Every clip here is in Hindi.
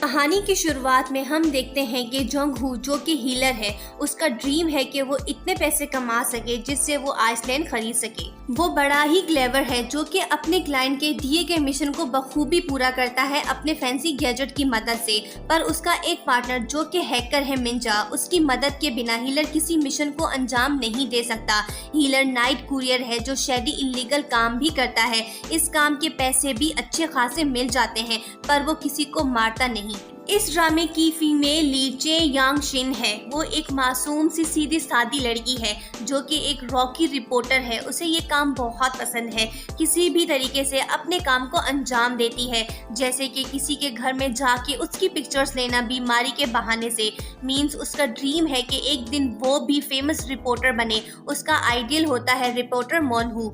कहानी की शुरुआत में हम देखते हैं कि जोंग हू जो कि हीलर है, उसका ड्रीम है कि वो इतने पैसे कमा सके जिससे वो आइसलैंड खरीद सके। वो बड़ा ही क्लेवर है जो कि अपने क्लाइंट के दिए गए मिशन को बखूबी पूरा करता है अपने फैंसी गैजेट की मदद से। पर उसका एक पार्टनर जो कि हैकर है मिंजा, उसकी मदद के बिना हीलर किसी मिशन को अंजाम नहीं दे सकता। हीलर नाइट कुरियर है जो शेडी इलीगल काम भी करता है। इस काम के पैसे भी अच्छे खासे मिल जाते हैं, पर वो किसी को मारता नहीं। इस ड्रामे की फीमेल लीड चे यांग शिन है। वो एक मासूम सी सीधी सादी लड़की है जो कि एक रॉकी रिपोर्टर है। उसे ये काम बहुत पसंद है, किसी भी तरीके से अपने काम को अंजाम देती है, जैसे कि किसी के घर में जाके उसकी पिक्चर्स लेना बीमारी के बहाने से। मींस उसका ड्रीम है कि एक दिन वो भी फेमस रिपोर्टर बने। उसका आइडियल होता है रिपोर्टर मोनहू।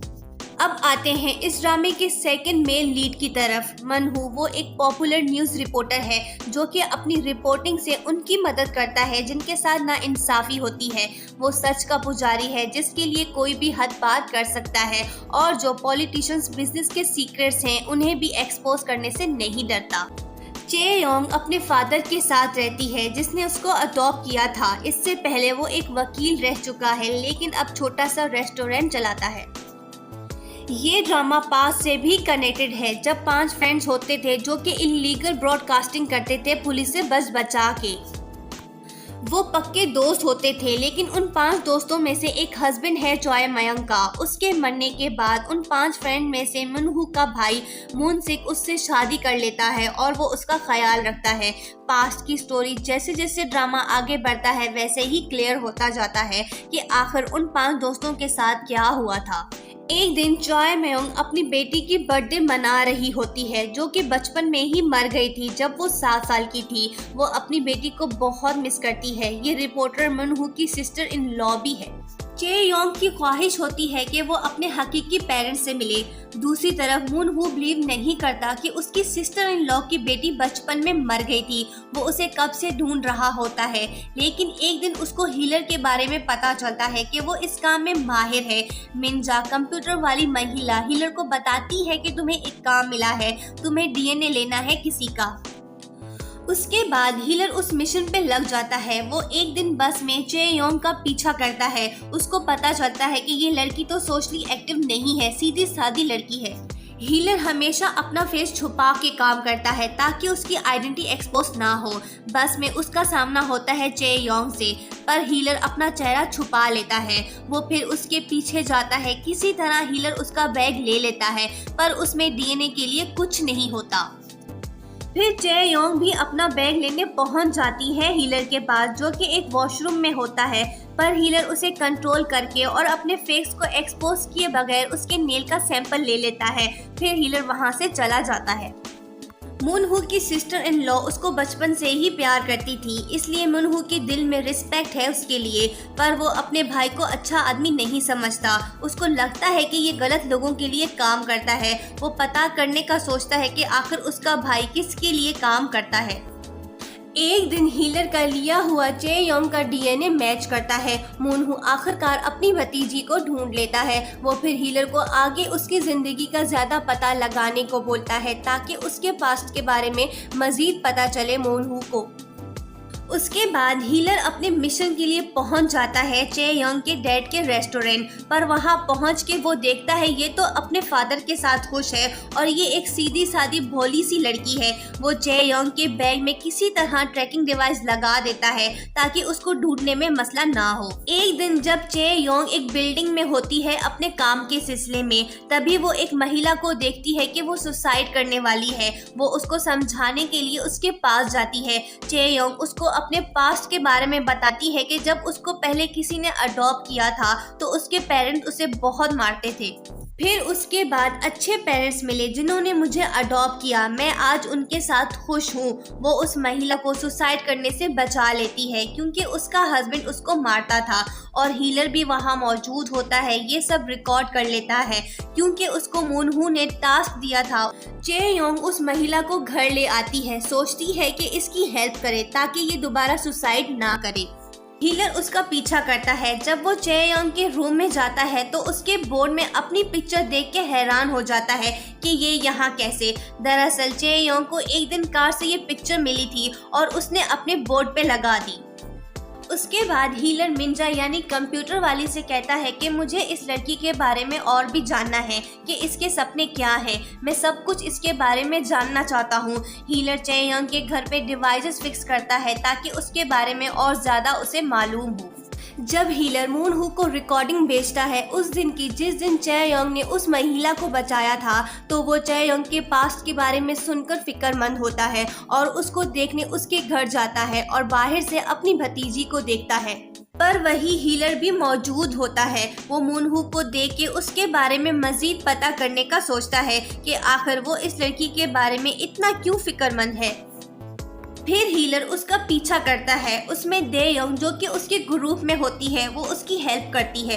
अब आते हैं इस ड्रामे के सेकंड मेल लीड की तरफ। मनहू वो एक पॉपुलर न्यूज़ रिपोर्टर है जो कि अपनी रिपोर्टिंग से उनकी मदद करता है जिनके साथ नाइंसाफी होती है। वो सच का पुजारी है जिसके लिए कोई भी हद पार कर सकता है, और जो पॉलिटिशियंस बिजनेस के सीक्रेट्स हैं उन्हें भी एक्सपोज करने से नहीं डरता। चे योंग अपने फादर के साथ रहती है जिसने उसको अडॉप्ट किया था। इससे पहले वो एक वकील रह चुका है, लेकिन अब छोटा सा रेस्टोरेंट चलाता है। ये ड्रामा पास से भी कनेक्टेड है, जब 5 फ्रेंड्स होते थे जो कि इलीगल ब्रॉडकास्टिंग करते थे पुलिस से बचा के। वो पक्के दोस्त होते थे, लेकिन उन 5 दोस्तों में से एक हस्बैंड है चॉय मयंग का। उसके मरने के बाद उन 5 फ्रेंड में से मनहू का भाई मूनसिक उससे शादी कर लेता है और वो उसका ख्याल रखता है। पास्ट की स्टोरी जैसे जैसे ड्रामा आगे बढ़ता है वैसे ही क्लियर होता जाता है कि आखिर उन 5 दोस्तों के साथ क्या हुआ था। एक दिन चॉय मयोंग अपनी बेटी की बर्थडे मना रही होती है जो कि बचपन में ही मर गई थी जब वो 7 साल की थी। वो अपनी बेटी को बहुत मिस करती है। ये रिपोर्टर मनहू की सिस्टर इन लॉ भी है। चे योंग की ख्वाहिश होती है कि वो अपने हकीकी पेरेंट्स से मिले। दूसरी तरफ मूनहू बिलीव नहीं करता कि उसकी सिस्टर इन लॉ की बेटी बचपन में मर गई थी। वो उसे कब से ढूंढ रहा होता है, लेकिन एक दिन उसको हीलर के बारे में पता चलता है कि वो इस काम में माहिर है। मिंजा कंप्यूटर वाली महिला हीलर को बताती है कि तुम्हें एक काम मिला है, तुम्हें डीएनए लेना है किसी का। उसके बाद हीलर उस मिशन पे लग जाता है। वो एक दिन बस में चे योंग का पीछा करता है। उसको पता चलता है कि ये लड़की तो सोशली एक्टिव नहीं है, सीधी सादी लड़की है। हीलर हमेशा अपना फेस छुपा के काम करता है ताकि उसकी आइडेंटिटी एक्सपोज ना हो। बस में उसका सामना होता है चे योंग से, पर हीलर अपना चेहरा छुपा लेता है। वो फिर उसके पीछे जाता है। किसी तरह हीलर उसका बैग ले लेता है, पर उसमें डीएनए के लिए कुछ नहीं होता। फिर चे योंग भी अपना बैग लेने पहुंच जाती है हीलर के पास, जो कि एक वॉशरूम में होता है, पर हीलर उसे कंट्रोल करके और अपने फेस को एक्सपोज किए बगैर उसके नेल का सैंपल ले लेता है। फिर हीलर वहां से चला जाता है। मूनहू की सिस्टर इन लॉ उसको बचपन से ही प्यार करती थी, इसलिए मूनहू के दिल में रिस्पेक्ट है उसके लिए, पर वो अपने भाई को अच्छा आदमी नहीं समझता। उसको लगता है कि ये गलत लोगों के लिए काम करता है। वो पता करने का सोचता है कि आखिर उसका भाई किसके लिए काम करता है। एक दिन हीलर का लिया हुआ चे योंग का डीएनए मैच करता है। मूनहू आखिरकार अपनी भतीजी को ढूंढ लेता है। वो फिर हीलर को आगे उसकी जिंदगी का ज्यादा पता लगाने को बोलता है ताकि उसके पास्ट के बारे में मजीद पता चले मूनहू को। उसके बाद हीलर अपने मिशन के लिए पहुंच जाता है चे योंग के डैड के रेस्टोरेंट पर। वहां पहुंच के वो देखता है ये तो अपने फादर के साथ खुश है और ये एक सीधी सादी भोली सी लड़की है। वो चे योंग के बैग में किसी तरह ट्रैकिंग डिवाइस लगा देता है ताकि उसको ढूंढने में मसला ना हो। एक दिन जब चे योंग एक बिल्डिंग में होती है अपने काम के सिलसिले में, तभी वो एक महिला को देखती है कि वो सुसाइड करने वाली है। वो उसको समझाने के लिए उसके पास जाती है। चे योंग उसको अपने पास्ट के बारे में बताती है कि जब उसको पहले किसी ने अडॉप्ट किया था तो उसके पेरेंट्स उसे बहुत मारते थे। फिर उसके बाद अच्छे पेरेंट्स मिले जिन्होंने मुझे अडॉप्ट किया। मैं आज उनके साथ खुश हूँ। वो उस महिला को सुसाइड करने से बचा लेती है क्योंकि उसका हस्बैंड उसको मारता था, और हीलर भी वहाँ मौजूद होता है। ये सब रिकॉर्ड कर लेता है क्योंकि उसको मूनहू ने टास्क दिया था। चे योंग उस महिला को घर ले आती है, सोचती है कि इसकी हेल्प करे ताकि ये दोबारा सुसाइड ना करे। हीलर उसका पीछा करता है। जब वो चेयोंग के रूम में जाता है तो उसके बोर्ड में अपनी पिक्चर देख के हैरान हो जाता है कि ये यहाँ कैसे। दरअसल चेयोंग को एक दिन कार से ये पिक्चर मिली थी और उसने अपने बोर्ड पे लगा दी। उसके बाद हीलर मिंजा यानी कंप्यूटर वाली से कहता है कि मुझे इस लड़की के बारे में और भी जानना है कि इसके सपने क्या हैं। मैं सब कुछ इसके बारे में जानना चाहता हूँ। हीलर चेयोंग के घर पे डिवाइसेस फिक्स करता है ताकि उसके बारे में और ज्यादा उसे मालूम हो। जब हीलर मूनहू को रिकॉर्डिंग भेजता है उस दिन की, जिस दिन चेयोंग ने उस महिला को बचाया था, तो वो चेयोंग के पास्ट के बारे में सुनकर फिक्रमंद होता है और उसको देखने उसके घर जाता है और बाहर से अपनी भतीजी को देखता है। पर वही हीलर भी मौजूद होता है। वो मूनहू को देख के उसके बारे में मजीद पता करने का सोचता है कि आखिर वो इस लड़की के बारे में इतना क्यों फिक्रमंद है। फिर हीलर उसका पीछा करता है। उसमें देयोंग जो कि उसके ग्रुप में होती है वो उसकी हेल्प करती है।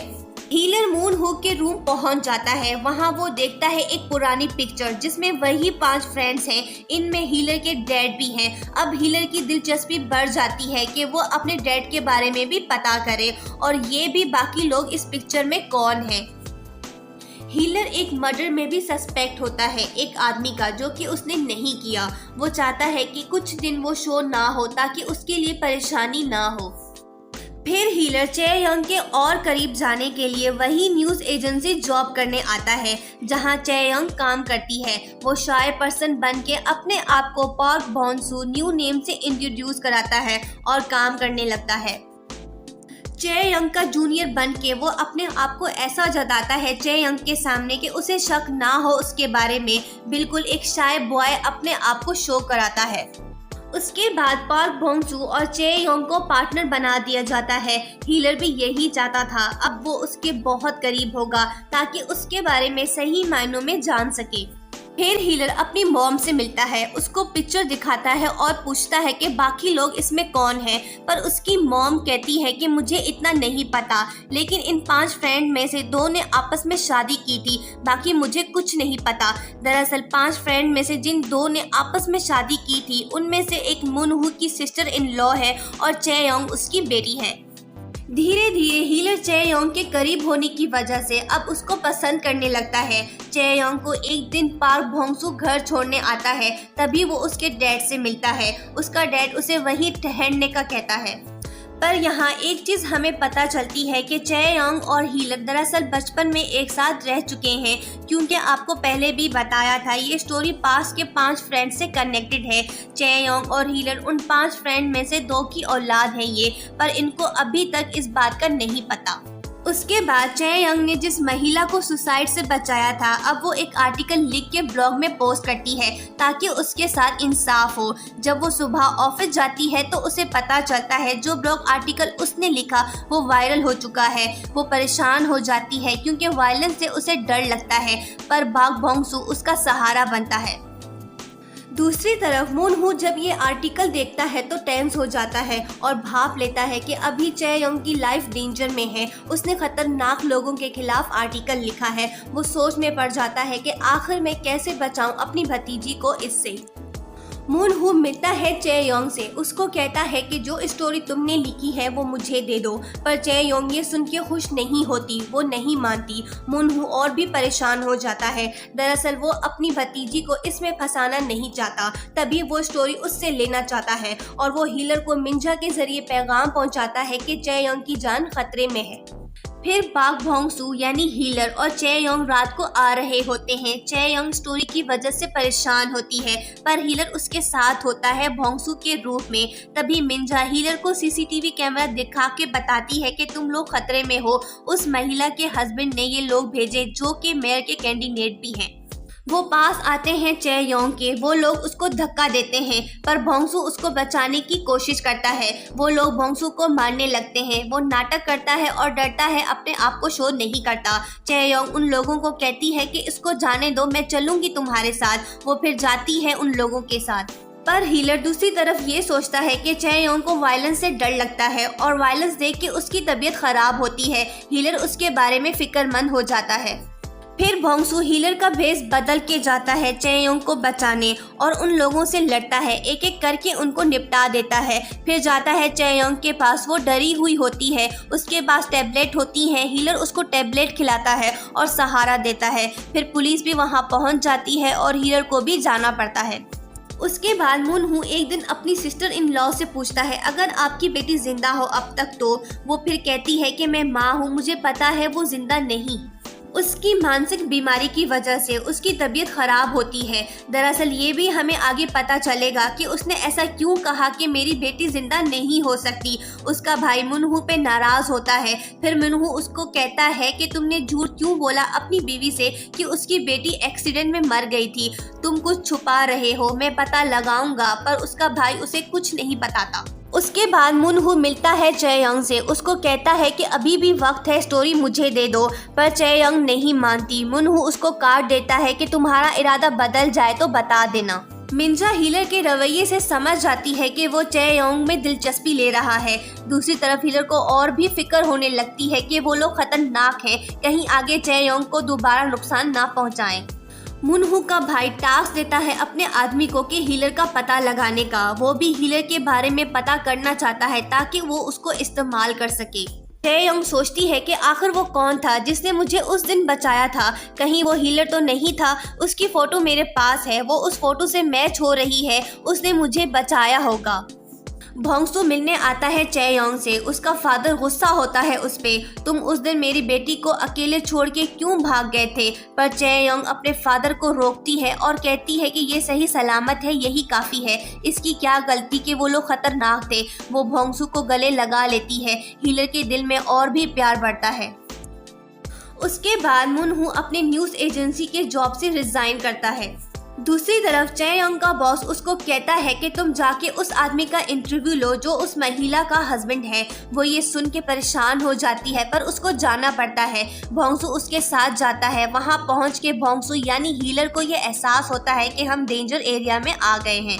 हीलर मूनहू के रूम पहुंच जाता है। वहां वो देखता है एक पुरानी पिक्चर जिसमें वही 5 फ्रेंड्स हैं। इनमें हीलर के डैड भी हैं। अब हीलर की दिलचस्पी बढ़ जाती है कि वो अपने डैड के बारे में भी पता करे और ये भी बाकी लोग इस पिक्चर में कौन हैं। हीलर एक मर्डर में भी सस्पेक्ट होता है एक आदमी का जो कि उसने नहीं किया। वो चाहता है कि कुछ दिन वो शो ना हो ताकि उसके लिए परेशानी ना हो। फिर हीलर चेयोंग के और करीब जाने के लिए वही न्यूज एजेंसी जॉब करने आता है जहां चेयोंग काम करती है। वो शाय पर्सन बन के अपने आप को पार्क बॉन्सू न्यू नेम से इंट्रोड्यूस कराता है और काम करने लगता है। चेयोंग का जूनियर बन के वो अपने आप को ऐसा जताता है चेयोंग के सामने कि उसे शक ना हो उसके बारे में। बिल्कुल एक शाय बॉय अपने आप को शो कराता है। उसके बाद पार्क बोंगसू और चेयोंग को पार्टनर बना दिया जाता है। हीलर भी यही चाहता था। अब वो उसके बहुत करीब होगा ताकि उसके बारे में सही मायनों में जान सके। फिर हीलर अपनी मॉम से मिलता है, उसको पिक्चर दिखाता है और पूछता है कि बाकी लोग इसमें कौन हैं। पर उसकी मॉम कहती है कि मुझे इतना नहीं पता, लेकिन इन 5 फ्रेंड में से 2 ने आपस में शादी की थी, बाकी मुझे कुछ नहीं पता। दरअसल 5 फ्रेंड में से जिन 2 ने आपस में शादी की थी उनमें से एक मूनहू की सिस्टर इन लॉ है और चेयोंग उसकी बेटी है। धीरे धीरे हीलर चेयोंग के करीब होने की वजह से अब उसको पसंद करने लगता है। चेयोंग को एक दिन पार्क बोंगसू घर छोड़ने आता है, तभी वो उसके डैड से मिलता है। उसका डैड उसे वहीं ठहरने का कहता है। पर यहाँ एक चीज हमें पता चलती है कि चेयोंग और हीलर दरअसल बचपन में एक साथ रह चुके हैं, क्योंकि आपको पहले भी बताया था ये स्टोरी पास के 5 फ्रेंड से कनेक्टेड है। चेयोंग और हीलर उन 5 फ्रेंड में से 2 की औलाद है ये, पर इनको अभी तक इस बात का नहीं पता। उसके बाद चेयोंग ने जिस महिला को सुसाइड से बचाया था, अब वो एक आर्टिकल लिख के ब्लॉग में पोस्ट करती है ताकि उसके साथ इंसाफ हो। जब वो सुबह ऑफिस जाती है तो उसे पता चलता है जो ब्लॉग आर्टिकल उसने लिखा वो वायरल हो चुका है। वो परेशान हो जाती है क्योंकि वायलेंस से उसे डर लगता है, पर पार्क बोंगसू उसका सहारा बनता है। दूसरी तरफ मूनहू जब ये आर्टिकल देखता है तो टेंस हो जाता है और भाप लेता है कि अभी चेयोंग की लाइफ डेंजर में है। उसने खतरनाक लोगों के खिलाफ आर्टिकल लिखा है। वो सोच में पड़ जाता है कि आखिर मैं कैसे बचाऊं अपनी भतीजी को इससे। मूनहू मिलता है चेयोंग से, उसको कहता है कि जो स्टोरी तुमने लिखी है वो मुझे दे दो। पर चेयोंग ये सुन के खुश नहीं होती, वो नहीं मानती। मूनहू और भी परेशान हो जाता है। दरअसल वो अपनी भतीजी को इसमें फंसाना नहीं चाहता, तभी वो स्टोरी उससे लेना चाहता है और वो हीलर को मिंजा के जरिए पैगाम पहुंचाता है कि चेयोंग की जान खतरे में है। फिर पार्क बोंगसू यानी हीलर और चेयोंग रात को आ रहे होते हैं। चेयोंग स्टोरी की वजह से परेशान होती है, पर हीलर उसके साथ होता है बोंगसू के रूप में। तभी मिंजा हीलर को सीसीटीवी कैमरा दिखा के बताती है कि तुम लोग खतरे में हो। उस महिला के हस्बैंड ने ये लोग भेजे जो कि मेयर के कैंडिडेट भी हैं। वो पास आते हैं चेयोंग के, वो लोग उसको धक्का देते हैं, पर बोंगसू उसको बचाने की कोशिश करता है। वो लोग बोंगसू को मारने लगते हैं। वो नाटक करता है और डरता है, अपने आप को शो नहीं करता। चेयोंग उन लोगों को कहती है कि इसको जाने दो, मैं चलूंगी तुम्हारे साथ। वो फिर जाती है उन लोगों के साथ। पर हीलर दूसरी तरफ ये सोचता है कि चेयोंग को वायलेंस से डर लगता है और वायलेंस देख के उसकी तबीयत खराब होती है। हीलर उसके बारे में फिक्रमंद हो जाता है। फिर भोंगसू हीलर का भेष बदल के जाता है चेयोंग को बचाने और उन लोगों से लड़ता है, एक एक करके उनको निपटा देता है। फिर जाता है चेयोंग के पास, वो डरी हुई होती है, उसके पास टैबलेट होती है। हीलर उसको टैबलेट खिलाता है और सहारा देता है। फिर पुलिस भी वहाँ पहुँच जाती है और हीलर को भी जाना पड़ता है। उसके बाद मुनहू एक दिन अपनी सिस्टर इन लॉ से पूछता है, अगर आपकी बेटी जिंदा हो अब तक तो? वो फिर कहती है कि मैं माँ हूँ, मुझे पता है वो जिंदा नहीं। उसकी मानसिक बीमारी की वजह से उसकी तबीयत खराब होती है। दरअसल ये भी हमें आगे पता चलेगा कि उसने ऐसा क्यों कहा कि मेरी बेटी जिंदा नहीं हो सकती। उसका भाई मुनहू पे नाराज होता है। फिर मुनहू उसको कहता है कि तुमने झूठ क्यों बोला अपनी बीवी से कि उसकी बेटी एक्सीडेंट में मर गई थी। तुम कुछ छुपा रहे हो, मैं पता लगाऊंगा। पर उसका भाई उसे कुछ नहीं बताता। उसके बाद मुनहू मिलता है चेयोंग से, उसको कहता है कि अभी भी वक्त है, स्टोरी मुझे दे दो। पर चेयोंग नहीं मानती। मुनहू उसको काट देता है कि तुम्हारा इरादा बदल जाए तो बता देना। मिंजा हीलर के रवैये से समझ जाती है कि वो चेयोंग में दिलचस्पी ले रहा है। दूसरी तरफ हीलर को और भी फिक्र होने लगती है कि वो लोग खतरनाक हैं, कहीं आगे चेयोंग को दोबारा नुकसान ना पहुंचाएं। मुनहू का भाई टास्क देता है अपने आदमी को कि हीलर का पता लगाने का। वो भी हीलर के बारे में पता करना चाहता है ताकि वो उसको इस्तेमाल कर सके। चेयोंग सोचती है कि आखिर वो कौन था जिसने मुझे उस दिन बचाया था, कहीं वो हीलर तो नहीं था। उसकी फोटो मेरे पास है, वो उस फोटो से मैच हो रही है, उसने मुझे बचाया होगा। भोंगसू मिलने आता है चेयोंग से। उसका फादर गुस्सा होता है उस पे, तुम उस दिन मेरी बेटी को अकेले छोड़ के क्यों भाग गए थे? पर चेयोंग अपने फादर को रोकती है और कहती है कि ये सही सलामत है, यही काफ़ी है। इसकी क्या गलती कि वो लोग खतरनाक थे। वो भोंगसू को गले लगा लेती है। हीलर के दिल में और भी प्यार बढ़ता है। उसके बाद मुनहू अपने न्यूज़ एजेंसी के जॉब से रिजाइन करता है। दूसरी तरफ चेयोंग का बॉस उसको कहता है कि तुम जाके उस आदमी का इंटरव्यू लो जो उस महिला का हस्बैंड है। वो ये सुन के परेशान हो जाती है पर उसको जाना पड़ता है। भोंगसू उसके साथ जाता है। वहां पहुंच के भोंगसू यानी हीलर को ये एहसास होता है कि हम डेंजर एरिया में आ गए हैं।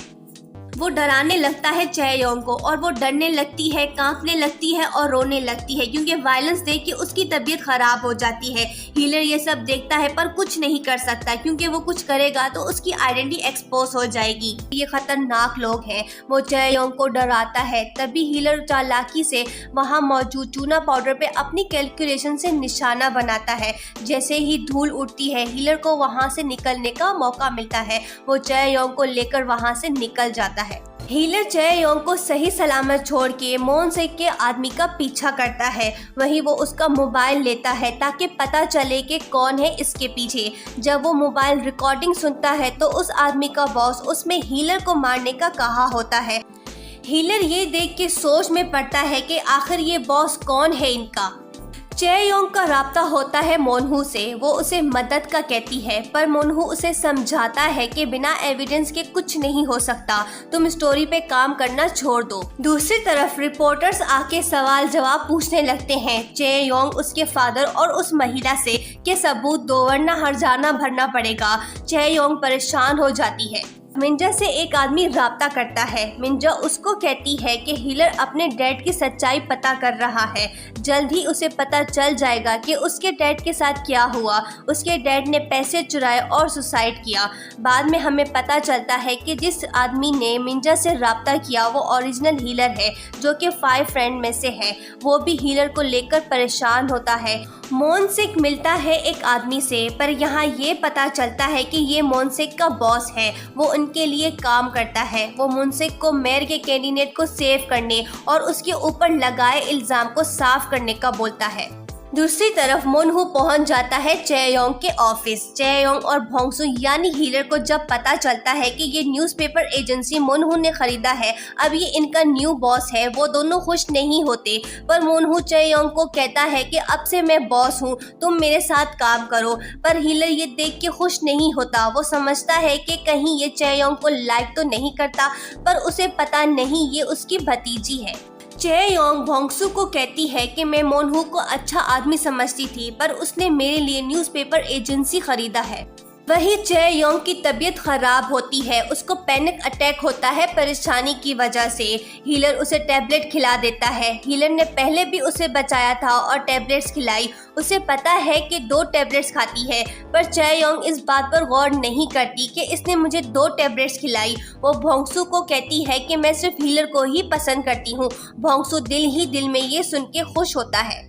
वो डराने लगता है चेयोंग को और वो डरने लगती है, कांपने लगती है और रोने लगती है क्योंकि वायलेंस देख के उसकी तबीयत खराब हो जाती है। हीलर ये सब देखता है पर कुछ नहीं कर सकता क्योंकि वो कुछ करेगा तो उसकी आइडेंटिटी एक्सपोज हो जाएगी। ये खतरनाक लोग हैं। वो चेयोंग को डराता है। तभी हीलर चालाकी से वहाँ मौजूद चूना पाउडर पे अपनी कैलकुलेशन से निशाना बनाता है। जैसे ही धूल उठती है हीलर को वहाँ से निकलने का मौका मिलता है। वो चेयोंग को लेकर वहाँ से निकल जाता है। हीलर चेयोंग को सही सलामत छोड़ के मोनसेक के आदमी का पीछा करता है। वहीं वो उसका मोबाइल लेता है ताकि पता चले कि कौन है इसके पीछे। जब वो मोबाइल रिकॉर्डिंग सुनता है तो उस आदमी का बॉस उसमें हीलर को मारने का कहा होता है। हीलर ये देख के सोच में पड़ता है कि आखिर ये बॉस कौन है इनका। चेयोंग का राब्ता होता है मोनहू से। वो उसे मदद का कहती है पर मोनहू उसे समझाता है कि बिना एविडेंस के कुछ नहीं हो सकता, तुम स्टोरी पे काम करना छोड़ दो। दूसरी तरफ रिपोर्टर्स आके सवाल जवाब पूछने लगते हैं चेयोंग, उसके फादर और उस महिला से कि सबूत दो वरना हर्जाना भरना पड़ेगा। चेयोंग परेशान हो जाती है। मिंजा से एक आदमी राब्ता करता है। मिंजा उसको कहती है कि हीलर अपने डैड की सच्चाई पता कर रहा है। जल्द ही उसे पता चल जाएगा कि उसके डैड के साथ क्या हुआ। उसके डैड ने पैसे चुराए और सुसाइड किया। बाद में हमें पता चलता है कि जिस आदमी ने मिंजा से राब्ता किया वो ओरिजिनल हीलर है जो कि 5 फ्रेंड में से है। वो भी हीलर को लेकर परेशान होता है। मोनसेक मिलता है एक आदमी से पर यहाँ ये पता चलता है कि ये मोनसेक का बॉस है। वो उनके लिए काम करता है। वो मोनसेक को मेयर के कैंडिडेट को सेव करने और उसके ऊपर लगाए इल्जाम को साफ करने का बोलता है। दूसरी तरफ मोनहू पहुंच जाता है चेयोंग के ऑफिस। चेयोंग और भोंगसू यानी हीलर को जब पता चलता है कि ये न्यूज़पेपर एजेंसी मोनहू ने खरीदा है, अब ये इनका न्यू बॉस है, वो दोनों खुश नहीं होते। पर मोनहू चेयोंग को कहता है कि अब से मैं बॉस हूँ, तुम मेरे साथ काम करो। पर हीलर ये देख के खुश नहीं होता। वो समझता है कि कहीं ये चेयोंग को लाइक तो नहीं करता, पर उसे पता नहीं ये उसकी भतीजी है। चेयोंग भोंगसू को कहती है कि मैं मोनहू को अच्छा आदमी समझती थी पर उसने मेरे लिए न्यूज़पेपर एजेंसी खरीदा है। वही चेह योंग की तबीयत खराब होती है, उसको पैनिक अटैक होता है परेशानी की वजह से। हीलर उसे टैबलेट खिला देता है। हीलर ने पहले भी उसे बचाया था और टैबलेट्स खिलाई। उसे पता है कि 2 टैबलेट्स खाती है, पर चेह योंग इस बात पर गौर नहीं करती कि इसने मुझे 2 टैबलेट्स खिलाई। वो भोंगसू को कहती है कि मैं सिर्फ हीलर को ही पसंद करती हूँ। भोंगसू दिल ही दिल में ये सुन के खुश होता है।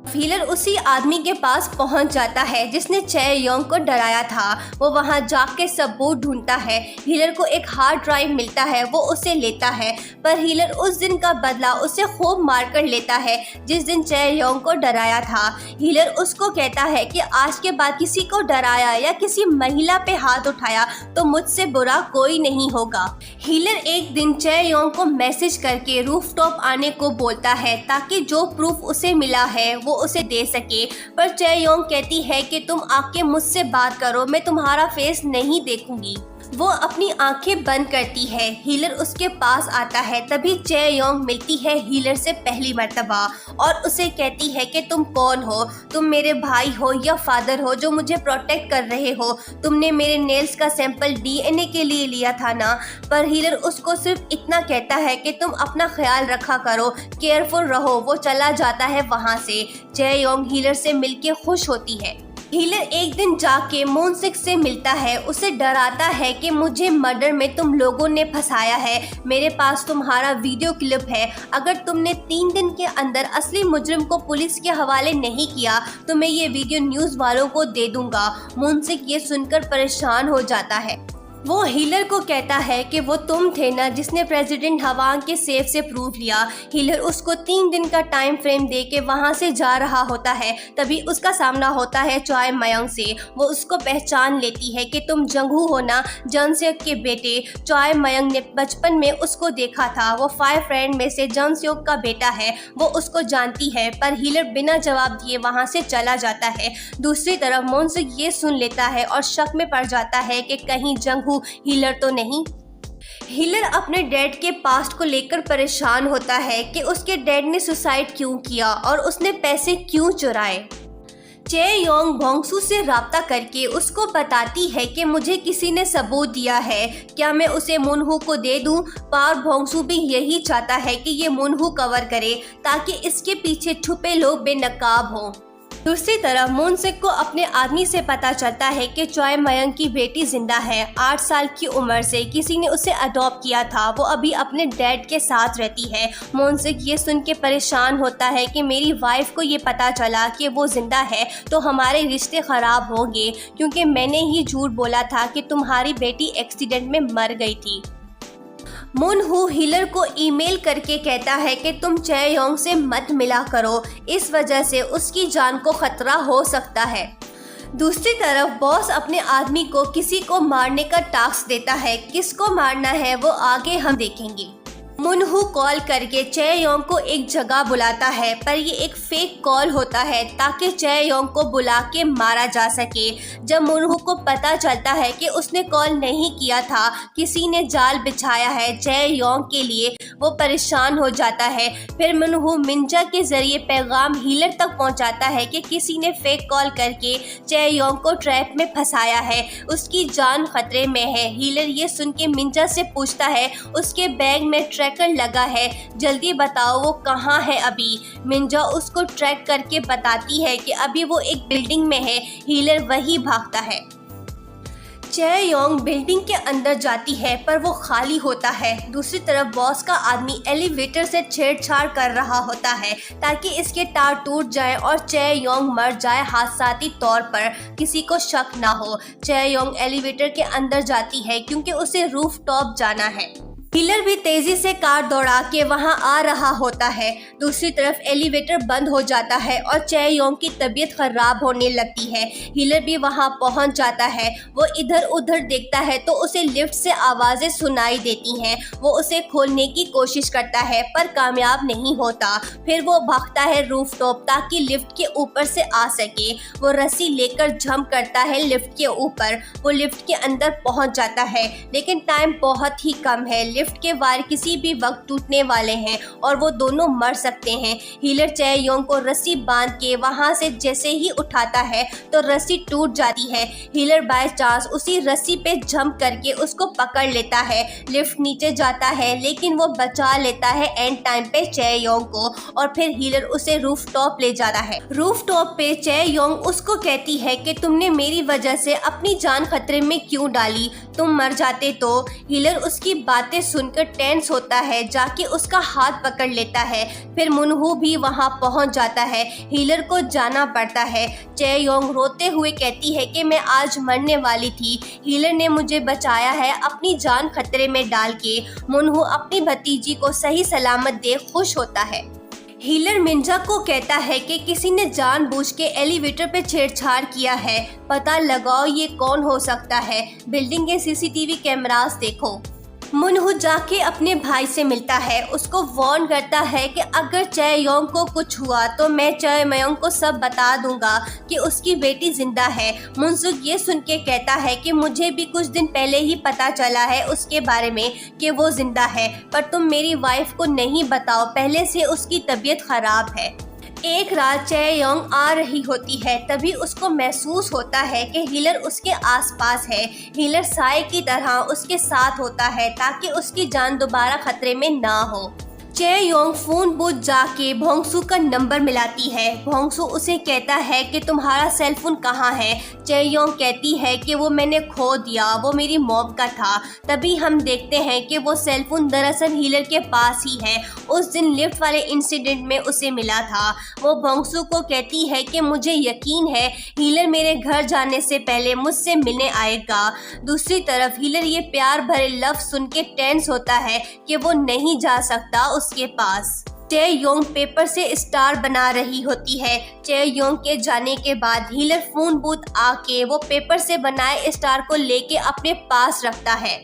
हीलर उसी आदमी के पास पहुंच जाता है जिसने चेह योंग को डराया था। वो वहां जाके सबूत ढूंढता है। हीलर को एक हार्ड ड्राइव मिलता है, वो उसे लेता है, पर हीलर उस दिन का बदला उसे खूब मार कर लेता है जिस दिन चेह योंग को डराया था। हीलर उसको कहता है कि आज के बाद किसी को डराया या किसी महिला पे हाथ उठाया तो मुझसे बुरा कोई नहीं होगा। हीलर एक दिन चेह योंग को मैसेज करके रूफटॉप आने को बोलता है ताकि जो प्रूफ उसे मिला है वो उसे दे सके, पर चेह योंग कहती है कि तुम आके मुझसे बात करो, मैं तुम्हारा फेस नहीं देखूंगी। वो अपनी आंखें बंद करती है। हीलर उसके पास आता है। तभी चेह योंग मिलती है हीलर से पहली मर्तबा और उसे कहती है कि तुम कौन हो? तुम मेरे भाई हो या फादर हो जो मुझे प्रोटेक्ट कर रहे हो? तुमने मेरे नेल्स का सैंपल डीएनए के लिए लिया था ना? पर हीलर उसको सिर्फ इतना कहता है कि तुम अपना ख्याल रखा करो, केयरफुल रहो। वो चला जाता है वहाँ से। चेह योंग हीलर से मिलके खुश होती है। हीलर एक दिन जाके मून-सिक से मिलता है। उसे डराता है कि मुझे मर्डर में तुम लोगों ने फंसाया है। मेरे पास तुम्हारा वीडियो क्लिप है। अगर तुमने 3 दिन के अंदर असली मुजरिम को पुलिस के हवाले नहीं किया तो मैं ये वीडियो न्यूज़ वालों को दे दूंगा। मून-सिक ये सुनकर परेशान हो जाता है। वो हीलर को कहता है कि वो तुम थे ना जिसने प्रेसिडेंट हवांग के सेफ से प्रूफ लिया। हीलर उसको 3 दिन का टाइम फ्रेम दे के वहाँ से जा रहा होता है। तभी उसका सामना होता है चॉय मयंग से। वो उसको पहचान लेती है कि तुम जंगहू हो ना, जंगसेok के बेटे। चॉय मयंग ने बचपन में उसको देखा था। वो 5 फ्रेंड में से जंगसेok का बेटा है। वो उसको जानती है, पर हीलर बिना जवाब दिए वहाँ से चला जाता है। दूसरी तरफ मून-सिक ये सुन लेता है और शक में पड़ जाता है कि कहीं जंगहू हीलर तो नहीं। हीलर अपने डैड के पास्ट को लेकर परेशान होता है कि उसके डैड ने सुसाइड क्यों किया और उसने पैसे क्यों चुराए। चेह योंग भोंगसू से राब्ता करके उसको बताती है कि मुझे किसी ने सबूत दिया है, क्या मैं उसे मुनहू को दे दूं? पर भोंगसू भी यही चाहता है कि ये मुनहू कवर करे ताकि इसके पीछे छुपे लोग बेनकाब हों। दूसरी तरफ मून-सिक को अपने आदमी से पता चलता है कि चॉय मयंग की बेटी जिंदा है। 8 साल की उम्र से किसी ने उसे अडॉप्ट किया था। वो अभी अपने डैड के साथ रहती है। मून-सिक ये सुन के परेशान होता है कि मेरी वाइफ को ये पता चला कि वो जिंदा है तो हमारे रिश्ते खराब होंगे, क्योंकि मैंने ही झूठ बोला था कि तुम्हारी बेटी एक्सीडेंट में मर गई थी। मुनहू हीलर को ईमेल करके कहता है कि तुम चेह योंग से मत मिला करो, इस वजह से उसकी जान को खतरा हो सकता है। दूसरी तरफ बॉस अपने आदमी को किसी को मारने का टास्क देता है। किसको मारना है वो आगे हम देखेंगे। मुनहू कॉल करके चेह योंग को एक जगह बुलाता है, पर ये एक फेक कॉल होता है ताकि चेह योंग को बुला के मारा जा सके। जब मुनहू को पता चलता है कि उसने कॉल नहीं किया था, किसी ने जाल बिछाया है चेह योंग के लिए, वो परेशान हो जाता है। फिर मुनहू मिंजा के जरिए पैगाम हीलर तक पहुंचाता है कि किसी ने फेक कॉल करके चेह योंग को ट्रैप में फंसाया है, उसकी जान खतरे में है। हीलर ये सुन के मिंजा से पूछता है उसके बैग में ट्रैकर लगा है, जल्दी बताओ वो कहाँ है अभी। मिंजा उसको ट्रैक करके बताती है कि अभी वो एक बिल्डिंग में है। हीलर वही भागता है। चेह योंग बिल्डिंग के अंदर जाती है पर वो खाली होता है। दूसरी तरफ बॉस का आदमी एलिवेटर से छेड़छाड़ कर रहा होता है ताकि इसके तार टूट जाए और चेह योंग मर जाए हादसाती तौर पर, किसी को शक ना हो। चेह योंग एलिवेटर के अंदर जाती है क्योंकि उसे रूफ टॉप जाना है। हीलर भी तेजी से कार दौड़ा के वहां आ रहा होता है। दूसरी तरफ एलिवेटर बंद हो जाता है और चेह योंग की तबीयत खराब होने लगती है। हीलर भी वहां पहुंच जाता है। वो इधर उधर देखता है तो उसे लिफ्ट से आवाजें सुनाई देती हैं। वो उसे खोलने की कोशिश करता है पर कामयाब नहीं होता। फिर वो भागता है रूफटॉप ताकि लिफ्ट के ऊपर से आ सके। वो रस्सी लेकर जंप करता है लिफ्ट के ऊपर। वो लिफ्ट के अंदर पहुंच जाता है लेकिन टाइम बहुत ही कम है। लिफ्ट लिफ्ट के वायर किसी भी वक्त टूटने वाले हैं और वो दोनों मर सकते हैं। हीलर चै योंग को रस्सी बांध के वहां से जैसे ही उठाता है तो रस्सी टूट जाती है। हीलर बाय चांस उसी रस्सी पे जंप करके उसको पकड़ लेता है। लिफ्ट नीचे जाता है लेकिन वो बचा लेता है एंड टाइम पे चै योंग को और फिर हीलर उसे रूफ टॉप ले जाता है। रूफ टॉप पे चै योंग उसको कहती है कि तुमने मेरी वजह से अपनी जान खतरे में क्यों डाली, तुम मर जाते तो। हीलर उसकी बातें सुनकर टेंस होता है, जाके उसका हाथ पकड़ लेता है। फिर मुनहू भी वहां पहुंच जाता है। हीलर को जाना पड़ता है। चै योंग रोते हुए कहती है कि मैं आज मरने वाली थी, हीलर ने मुझे बचाया है अपनी जान खतरे में डाल के। मुनहू अपनी भतीजी को सही सलामत देख खुश होता है। हीलर मिंजा को कहता है कि किसी ने जानबूझ के एलिवेटर पे छेड़छाड़ किया है, पता लगाओ ये कौन हो सकता है, बिल्डिंग के सीसीटीवी कैमरास देखो। मुनहू जाके अपने भाई से मिलता है, उसको वार्न करता है कि अगर चै योंग को कुछ हुआ तो मैं चै मयोंग को सब बता दूंगा कि उसकी बेटी जिंदा है। मुनसुक ये सुन के कहता है कि मुझे भी कुछ दिन पहले ही पता चला है उसके बारे में कि वो जिंदा है, पर तुम मेरी वाइफ को नहीं बताओ, पहले से उसकी तबीयत खराब है। एक रात चै योंग आ रही होती है, तभी उसको महसूस होता है कि हीलर उसके आसपास है। हीलर साए की तरह उसके साथ होता है ताकि उसकी जान दोबारा खतरे में ना हो। चै योंग फोन बूथ जाके भोंगसू का नंबर मिलाती है। भोंगसू उसे कहता है कि तुम्हारा सेल फोन कहाँ है। चै योंग कहती है कि वो मैंने खो दिया, वो मेरी मॉम का था। तभी हम देखते हैं कि वो सेल फोन दरअसल हीलर के पास ही है, उस दिन लिफ्ट वाले इंसिडेंट में उसे मिला था। वो भोंगसू को कहती है कि मुझे यकीन है हीलर मेरे घर जाने से पहले मुझसे मिलने आएगा। दूसरी तरफ हीलर ये प्यार भरे लफ्ज सुन के टेंस होता है कि वो नहीं जा सकता उसके पास। चै योंग पेपर से स्टार बना रही होती है। चै योंग के जाने के बाद हीलर फोन बूथ आके वो पेपर से बनाए स्टार को लेके अपने पास रखता है।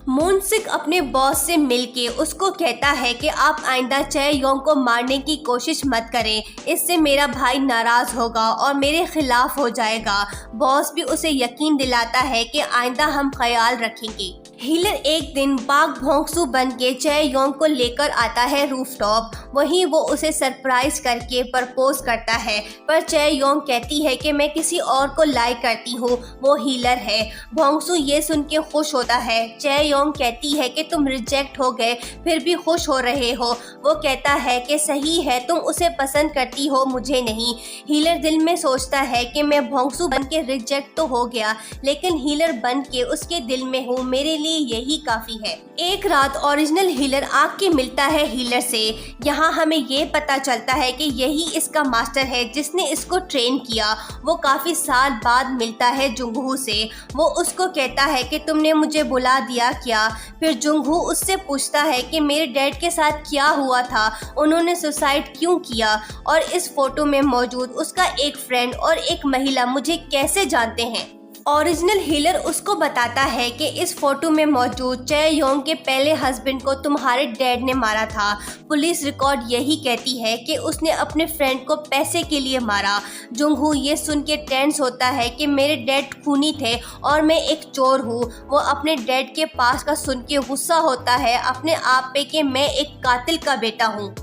मुनसिक अपने बॉस से मिलके उसको कहता है कि आप आइंदा चै योंग को मारने की कोशिश मत करें, इससे मेरा भाई नाराज होगा और मेरे खिलाफ हो जाएगा। बॉस भी उसे यकीन दिलाता है कि आइंदा हम ख्याल रखेंगे। हीलर एक दिन बाघ भोंगसू बन के चै योंग को लेकर आता है रूफटॉप। वहीं वो उसे सरप्राइज करके प्रपोज करता है, पर चै योंग कहती है कि मैं किसी और को लाइक करती हूँ, वो हीलर है। भोंगसू ये सुन के खुश होता है। चै योंग कहती है कि तुम रिजेक्ट हो गए फिर भी खुश हो रहे हो। वो कहता है कि सही है, तुम उसे पसंद करती हो, मुझे नहीं। हीलर दिल में सोचता है कि मैं भोंगसू बन के रिजेक्ट तो हो गया, लेकिन हीलर बन के उसके दिल में हूँ, मेरे लिए यही काफी है। एक रात ओरिजिनल हीलर आके मिलता है हीलर से। यहाँ हमें ये पता चलता है कि यही इसका मास्टर है जिसने इसको ट्रेन किया। वो काफी साल बाद मिलता है जुंगहू से। वो उसको कहता है कि तुमने मुझे बुला दिया क्या। फिर जुंगहू उससे पूछता है कि मेरे डैड के साथ क्या हुआ था, उन्होंने सुसाइड क्यों किया, और इस फोटो में मौजूद उसका एक फ्रेंड और एक महिला मुझे कैसे जानते हैं। ओरिजिनल हीलर उसको बताता है कि इस फोटो में मौजूद चै योंग के पहले हस्बैंड को तुम्हारे डैड ने मारा था। पुलिस रिकॉर्ड यही कहती है कि उसने अपने फ्रेंड को पैसे के लिए मारा। जुंगहू ये सुन के टेंस होता है कि मेरे डैड खूनी थे और मैं एक चोर हूँ। वो अपने डैड के पास का सुन के गुस्सा होता है अपने आप पे कि मैं एक कातिल का बेटा हूँ।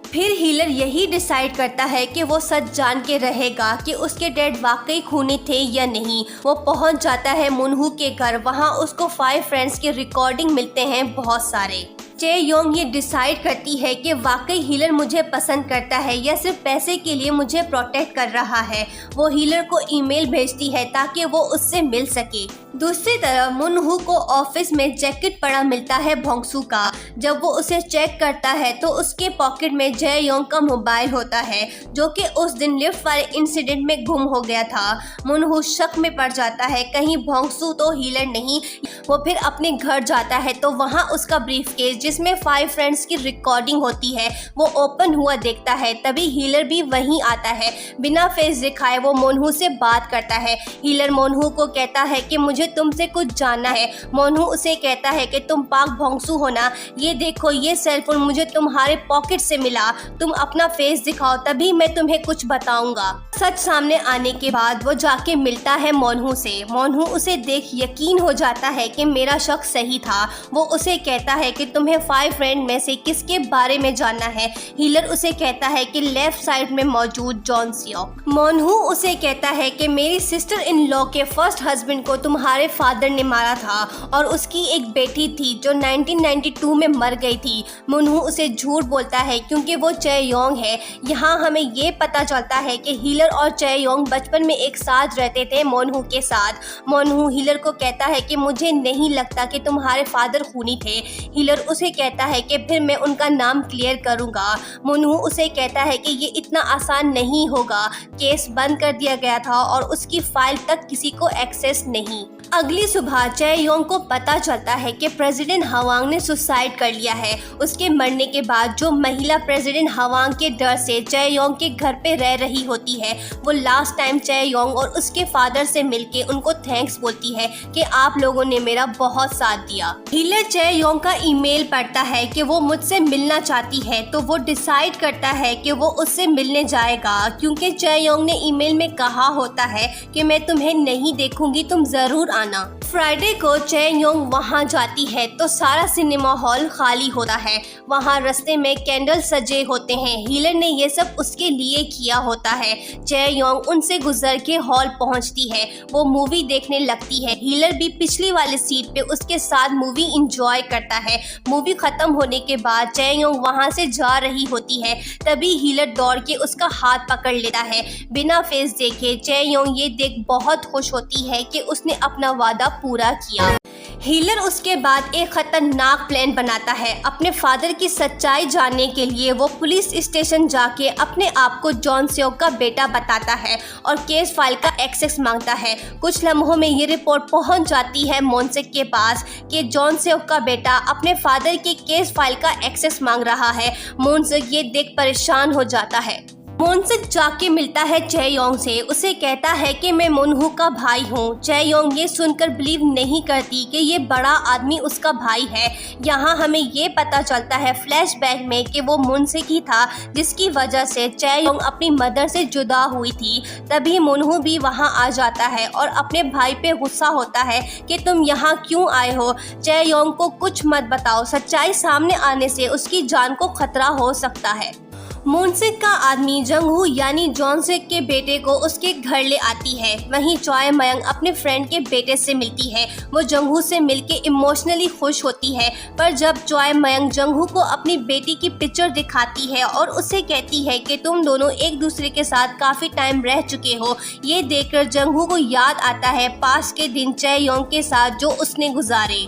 फिर हीलर यही डिसाइड करता है कि वो सच जान के रहेगा कि उसके डैड वाकई खूनी थे या नहीं। वो पहुंच जाता है मुनहू के घर। वहां उसको 5 फ्रेंड्स के रिकॉर्डिंग मिलते हैं बहुत सारे। चै योंग ये डिसाइड करती है कि वाकई हीलर मुझे पसंद करता है या सिर्फ पैसे के लिए मुझे प्रोटेक्ट कर रहा है। वो हीलर को ईमेल भेजती है ताकि वो उससे मिल सके। दूसरी तरफ मुनहू को ऑफिस में जैकेट पड़ा मिलता है भोंगसू का। जब वो उसे चेक करता है तो उसके पॉकेट में चै योंग का मोबाइल होता है, जो कि उस दिन लिफ्ट वाले इंसिडेंट में गुम हो गया था। मुनहू शक में पड़ जाता है कहीं भोंगसू तो हीलर नहीं। वो फिर अपने घर जाता है तो वहाँ उसका ब्रीफकेस जिसमें 5 फ्रेंड्स की रिकॉर्डिंग होती है वो ओपन हुआ देखता है। तभी हीलर भी वहीं आता है। बिना फेस दिखाए वो मोनहू से बात करता है। हीलर मोनहू को कहता है कि मुझे तुमसे कुछ जानना है। मोनहू उसे कहता है कि तुम पाक भोंगसू हो ना, ये देखो ये सेलफोन मुझे तुम्हारे पॉकेट से मिला, तुम अपना फेस दिखाओ तभी मैं तुम्हें कुछ बताऊंगा। सच सामने आने के बाद वो जाके मिलता है मोनहू से। मोनहू उसे देख यकीन हो जाता है कि मेरा शक सही था। वो उसे कहता है कि तुम्हें 5 फ्रेंड में से किसके बारे में जानना है। हीलर उसे कहता है कि लेफ्ट साइड में मौजूद जॉन सियोक। मोनहू उसे कहता है कि मेरी सिस्टर इन लॉ के फर्स्ट हस्बैंड को तुम्हारे फादर ने मारा था और उसकी एक बेटी थी जो 1992 में मर गई थी। मोनहू उसे झूठ बोलता है क्योंकि वो चेयोंग है। यहाँ हमें ये पता चलता है कि हीलर और चेयोंग बचपन में एक साथ रहते थे मोनहू के साथ। मोनहू हीलर को कहता है कि मुझे नहीं लगता कि तुम्हारे फादर खूनी थे। हीलर उसे कहता है कि फिर मैं उनका नाम क्लियर करूंगा। मोनहू उसे कहता है कि ये इतना आसान नहीं होगा, केस बंद कर दिया गया था और उसकी फाइल तक किसी को एक्सेस नहीं। अगली सुबह चेयोंग को पता चलता है कि प्रेसिडेंट हवांग ने सुसाइड कर लिया है। उसके मरने के बाद जो महिला प्रेसिडेंट हवांग के डर से चेयोंग के घर पे रह रही होती है वो लास्ट टाइम चेयोंग और उसके फादर से मिलके उनको थैंक्स बोलती है कि आप लोगों ने मेरा बहुत साथ दिया। हीलर चेयोंग का ईमेल पढ़ता है कि वो मुझसे मिलना चाहती है तो वो डिसाइड करता है कि वो उससे मिलने जाएगा क्योंकि चेयोंग ने ईमेल में कहा होता है कि मैं तुम्हें नहीं देखूंगी, तुम जरूर आना। फ्राइडे को चेयोंग वहां जाती है तो सारा सिनेमा हॉल खाली होता है। वहां रास्ते में कैंडल सजे होते हैं। हीलर ने ये सब उसके लिए किया होता है। चेयोंग उनसे गुजर के हॉल पहुंचती है। वो मूवी देखने लगती है। हीलर भी पिछली वाली सीट पे उसके साथ मूवी एंजॉय करता है। मूवी खत्म होने के बाद चेयोंग वहां से जा रही होती है। तभी हीलर दौड़ के उसका हाथ पकड़ लेता है। बिना फेस देखे चेयोंग ये देख बहुत खुश होती है कि उसने अपना वादा पूरा किया। हीलर उसके बाद एक खतरनाक प्लान बनाता है। अपने फादर की सच्चाई जानने के लिए वो पुलिस स्टेशन जाके अपने आप को जॉन सियोक का बेटा बताता है और केस फाइल का एक्सेस मांगता है। कुछ लम्हों में ये रिपोर्ट पहुंच जाती है मोनसेक के पास कि जॉन सियोक का बेटा अपने फादर की केस फाइल का एक्सेस मांग रहा है। मोनसेक ये देख परेशान हो जाता है। मोनसेक जाके मिलता है चेयोंग से। उसे कहता है कि मैं मोनहू का भाई हूँ। चेयोंग ये सुनकर बिलीव नहीं करती कि ये बड़ा आदमी उसका भाई है। यहाँ हमें ये पता चलता है फ्लैशबैक में कि वो मोनसेक ही था जिसकी वजह से चेयोंग अपनी मदर से जुदा हुई थी। तभी मोनहू भी वहाँ आ जाता है और अपने भाई पे गुस्सा होता है कि तुम यहाँ क्यों आए हो। चेयोंग को कुछ मत बताओ, सच्चाई सामने आने से उसकी जान को खतरा हो सकता है। मोनसेक का आदमी जंगहू यानी जॉनसेक के बेटे को उसके घर ले आती है। वहीं चॉय मयंग अपने फ्रेंड के बेटे से मिलती है। वो जंगहू से मिलके इमोशनली खुश होती है, पर जब चॉय मयंग जंगहू को अपनी बेटी की पिक्चर दिखाती है और उसे कहती है कि तुम दोनों एक दूसरे के साथ काफी टाइम रह चुके हो, ये देखकर जंगहू को याद आता है पास के दिन चेयोंग के साथ जो उसने गुजारे।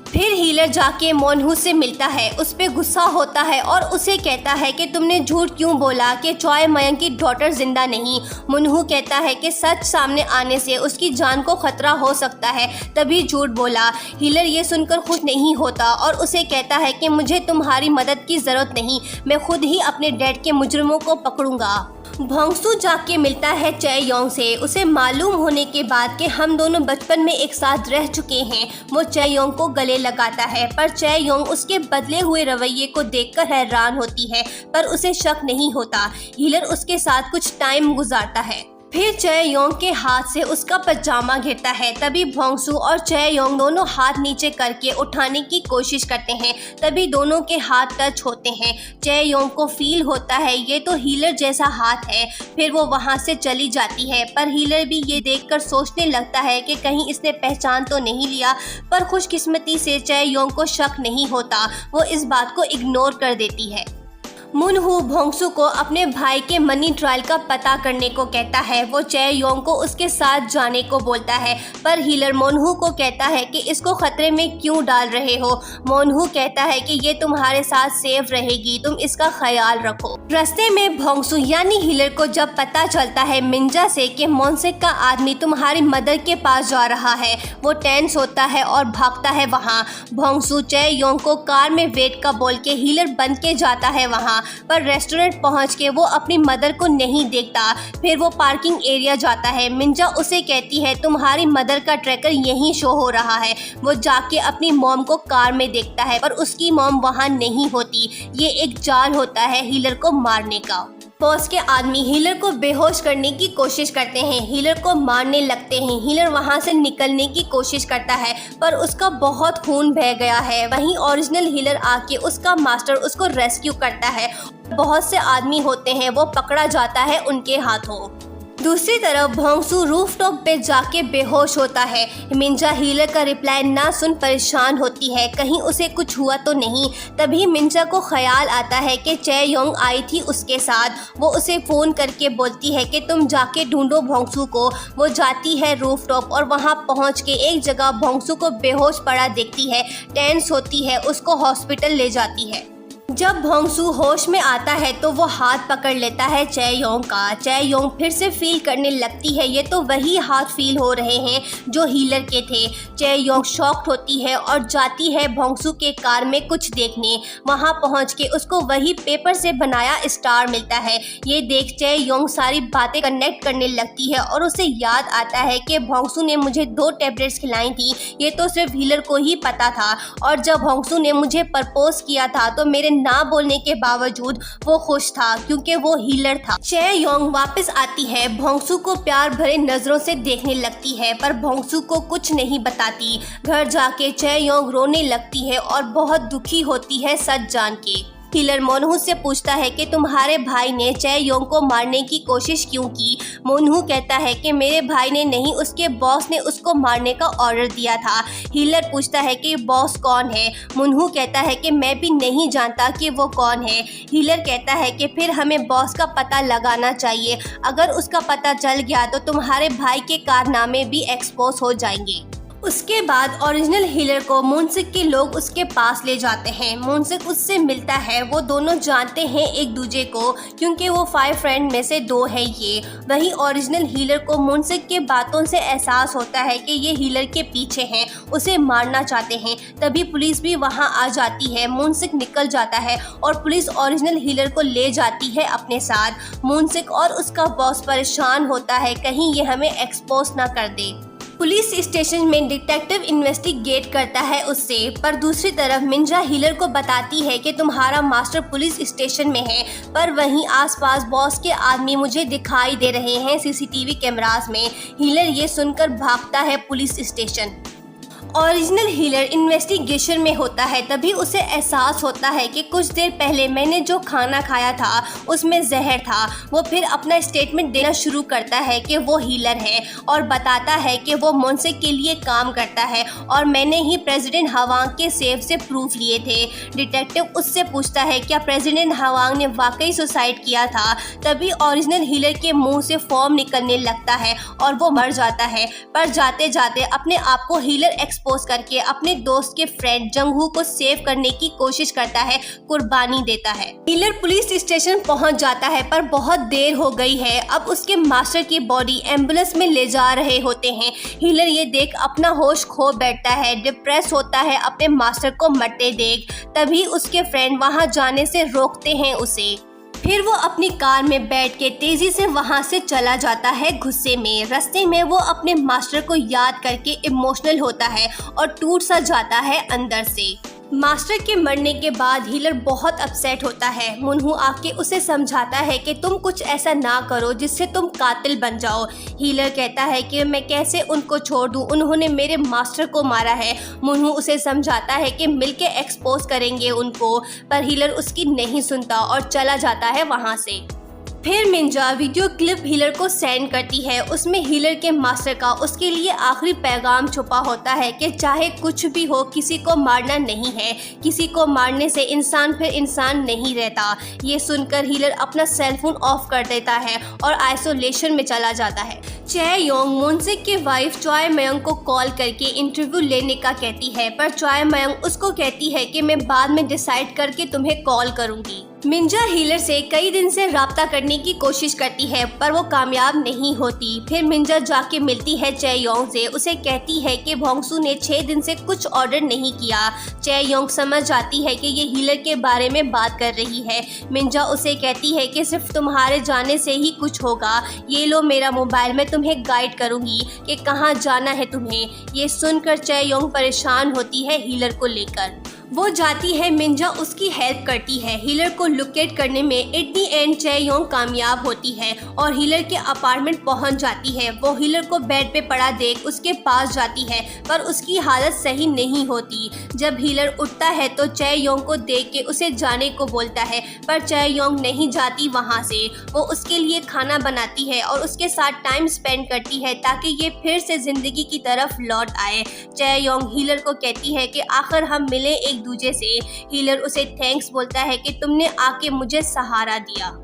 फिर हीलर जाके मोनहू से मिलता है, उस पे गुस्सा होता है और उसे कहता है कि तुमने झूठ क्यों बोला कि चॉय मयंग की डॉटर जिंदा नहीं। मोनहू कहता है कि सच सामने आने से उसकी जान को खतरा हो सकता है, तभी झूठ बोला। हीलर ये सुनकर खुश नहीं होता और उसे कहता है कि मुझे तुम्हारी मदद की जरूरत नहीं, मैं खुद ही अपने डैड के मुजरिमों को पकड़ूंगा। भोंगसू जाके मिलता है चेयोंग से। उसे मालूम होने के बाद कि हम दोनों बचपन में एक साथ रह चुके हैं, वो चेयोंग को गले लगाता है, पर चेयोंग उसके बदले हुए रवैये को देखकर हैरान होती है, पर उसे शक नहीं होता। हीलर उसके साथ कुछ टाइम गुजारता है। फिर चेयोंग के हाथ से उसका पजामा गिरता है। तभी भोंगसू और चेयोंग दोनों हाथ नीचे करके उठाने की कोशिश करते हैं। तभी दोनों के हाथ टच होते हैं। चेयोंग को फील होता है ये तो हीलर जैसा हाथ है। फिर वो वहां से चली जाती है, पर हीलर भी ये देखकर सोचने लगता है कि कहीं इसने पहचान तो नहीं लिया, पर खुशकिस्मती से चेयोंग को शक नहीं होता। वो इस बात को इग्नोर कर देती है। मुनहू भोंगसू को अपने भाई के मनी ट्रायल का पता करने को कहता है। वो चै योंग को उसके साथ जाने को बोलता है, पर हीलर मोनहू को कहता है कि इसको खतरे में क्यों डाल रहे हो। मोनहू कहता है कि ये तुम्हारे साथ सेफ रहेगी, तुम इसका ख्याल रखो। रास्ते में भोंगसू यानी हीलर को जब पता चलता है मिंजा से कि मोनसेक का आदमी तुम्हारी मदर के पास जा रहा है, वो टेंस होता है और भागता है वहाँ। भोंगसू चै योंग को कार में वेट का बोल के हीलर बन के जाता है वहाँ, पर रेस्टोरेंट पहुंच के वो अपनी मदर को नहीं देखता। फिर वो पार्किंग एरिया जाता है। मिंजा उसे कहती है तुम्हारी मदर का ट्रैकर यहीं शो हो रहा है। वो जाके अपनी मॉम को कार में देखता है, पर उसकी मॉम वहाँ नहीं होती। ये एक जाल होता है हीलर को मारने का। बॉस के आदमी हीलर को बेहोश करने की कोशिश करते हैं, हीलर को मारने लगते हैं। हीलर वहां से निकलने की कोशिश करता है, पर उसका बहुत खून बह गया है। वहीं ओरिजिनल हीलर आके उसका मास्टर उसको रेस्क्यू करता है। बहुत से आदमी होते हैं, वो पकड़ा जाता है उनके हाथों। दूसरी तरफ भोंगसू रूफटॉप पे जाके बेहोश होता है। मिंजा हीलर का रिप्लाई ना सुन परेशान होती है, कहीं उसे कुछ हुआ तो नहीं। तभी मिंजा को ख्याल आता है कि चै योंग आई थी उसके साथ। वो उसे फ़ोन करके बोलती है कि तुम जाके ढूंढो भोंगसू को। वो जाती है रूफटॉप और वहाँ पहुँच के एक जगह भोंगसू को बेहोश पड़ा देखती है। टेंस होती है, उसको हॉस्पिटल ले जाती है। जब भोंगसू होश में आता है तो वो हाथ पकड़ लेता है चै योंग का। चै योंग फिर से फील करने लगती है, ये तो वही हाथ फील हो रहे हैं जो हीलर के थे। चै योंग शॉक्ड होती है और जाती है भोंगसू के कार में कुछ देखने। वहां पहुंच के उसको वही पेपर से बनाया स्टार मिलता है। ये देख चै योंग सारी बातें कनेक्ट करने लगती है और उसे याद आता है कि भोंगसू ने मुझे 2 टैबलेट्स खिलाई थी, ये तो सिर्फ हीलर को ही पता था। और जब भोंगसू ने मुझे प्रपोज किया था तो मेरे ना बोलने के बावजूद वो खुश था, क्योंकि वो हीलर था। चै योंग वापस आती है, भोंगसू को प्यार भरे नजरों से देखने लगती है, पर भोंगसू को कुछ नहीं बताती। घर जाके चै योंग रोने लगती है और बहुत दुखी होती है सच जान के। हीलर मोनहू से पूछता है कि तुम्हारे भाई ने चै योंग को मारने की कोशिश क्यों की। मोनहू कहता है कि मेरे भाई ने नहीं, उसके बॉस ने उसको मारने का ऑर्डर दिया था। हीलर पूछता है कि बॉस कौन है। मोनहू कहता है कि मैं भी नहीं जानता कि वो कौन है। हीलर कहता है कि फिर हमें बॉस का पता लगाना चाहिए, अगर उसका पता चल गया तो तुम्हारे भाई के कारनामे भी एक्सपोज हो जाएंगे। उसके बाद ओरिजिनल हीलर को मोनसेक के लोग उसके पास ले जाते हैं। मोनसेक उससे मिलता है। वो दोनों जानते हैं एक दूसरे को, क्योंकि वो 5 फ्रेंड में से 2 है ये। वहीं ओरिजिनल हीलर को मोनसेक के बातों से एहसास होता है कि ये हीलर के पीछे हैं, उसे मारना चाहते हैं। तभी पुलिस भी वहां आ जाती है। मोनसेक निकल जाता है और पुलिस ओरिजिनल हीलर को ले जाती है अपने साथ। मोनसेक और उसका बॉस परेशान होता है कहीं ये हमें एक्सपोज ना कर दे। पुलिस स्टेशन में डिटेक्टिव इन्वेस्टिगेट करता है उससे, पर दूसरी तरफ मिंजा हीलर को बताती है कि तुम्हारा मास्टर पुलिस स्टेशन में है, पर वहीं आसपास बॉस के आदमी मुझे दिखाई दे रहे हैं सीसीटीवी कैमरास में। हीलर ये सुनकर भागता है police station. Original healer investigation में होता है, तभी उसे एहसास होता है कि कुछ देर पहले मैंने जो खाना खाया था उसमें जहर था। वो फिर अपना स्टेटमेंट देना शुरू करता है कि वो हीलर है और बताता है कि वो मोनसेक के लिए काम करता है और मैंने ही प्रेसिडेंट हवांग के सेफ से प्रूफ लिए थे। डिटेक्टिव उससे पूछता है क्या प्रेसिडेंट हवांग ने वाकई सुसाइड किया था। तभी ओरिजिनल हीलर के मुंह से फॉर्म निकलने लगता है और वो मर जाता है, पर जाते जाते अपने आप को हीलर एक्सपोज करके अपने दोस्त के फ्रेंड जंगहू को सेव करने की कोशिश करता है, कुर्बानी देता है। हीलर पुलिस स्टेशन पहुंच जाता है, पर बहुत देर हो गई है। अब उसके मास्टर की बॉडी एम्बुलेंस में ले जा रहे होते हैं। हीलर ये देख अपना होश खो बैठता है, डिप्रेस होता है अपने मास्टर को मरते देख। तभी उसके फ्रेंड वहां जाने से रोकते हैं उसे। फिर वो अपनी कार में बैठ के तेजी से वहां से चला जाता है गुस्से में। रास्ते में वो अपने मास्टर को याद करके इमोशनल होता है और टूट सा जाता है अंदर से। मास्टर के मरने के बाद हीलर बहुत अपसेट होता है। मुनहू आके उसे समझाता है कि तुम कुछ ऐसा ना करो जिससे तुम कातिल बन जाओ। हीलर कहता है कि मैं कैसे उनको छोड़ दूं, उन्होंने मेरे मास्टर को मारा है। मुनहू उसे समझाता है कि मिलके एक्सपोज करेंगे उनको, पर हीलर उसकी नहीं सुनता और चला जाता है वहां से। फिर मिंजा वीडियो क्लिप हीलर को सेंड करती है। उसमें हीलर के मास्टर का उसके लिए आखिरी पैगाम छुपा होता है कि चाहे कुछ भी हो किसी को मारना नहीं है, किसी को मारने से इंसान फिर इंसान नहीं रहता। ये सुनकर हीलर अपना सेलफोन ऑफ कर देता है और आइसोलेशन में चला जाता है। चै योंग मोनसिक की वाइफ चॉय मयंग को कॉल करके इंटरव्यू लेने का कहती है, पर चॉय मयंग उसको कहती है कि मैं बाद में डिसाइड करके तुम्हें कॉल करूंगी। मिंजा हीलर से कई दिन से राब्ता करने की कोशिश करती है पर वो कामयाब नहीं होती। फिर मिंजा जाके मिलती है चै योंग से। उसे कहती है कि भोंगसू ने 6 दिन से कुछ ऑर्डर नहीं किया। चै योंग समझ जाती है कि ये हीलर के बारे में बात कर रही है। मिंजा उसे कहती है कि सिर्फ तुम्हारे जाने से ही कुछ होगा। ये लो मेरा मोबाइल, मैं तुम्हें गाइड करूंगी कि कहाँ जाना है तुम्हें। ये सुनकर चै योंग परेशान होती है हीलर को लेकर। वो जाती है, मिंजा उसकी हेल्प करती है हीलर को लोकेट करने में। एट दी एंड चै योंग कामयाब होती है और हीलर के अपार्टमेंट पहुंच जाती है। वो हीलर को बेड पे पड़ा देख उसके पास जाती है पर उसकी हालत सही नहीं होती। जब हीलर उठता है तो चै योंग को देख के उसे जाने को बोलता है पर चै योंग नहीं जाती वहाँ से। वो उसके लिए खाना बनाती है और उसके साथ टाइम स्पेंड करती है ताकि ये फिर से जिंदगी की तरफ लौट आए। चै योंग हीलर को कहती है कि आखिर हम मिले एक दूसरे से। हीलर उसे थैंक्स बोलता है कि तुमने आके मुझे सहारा दिया।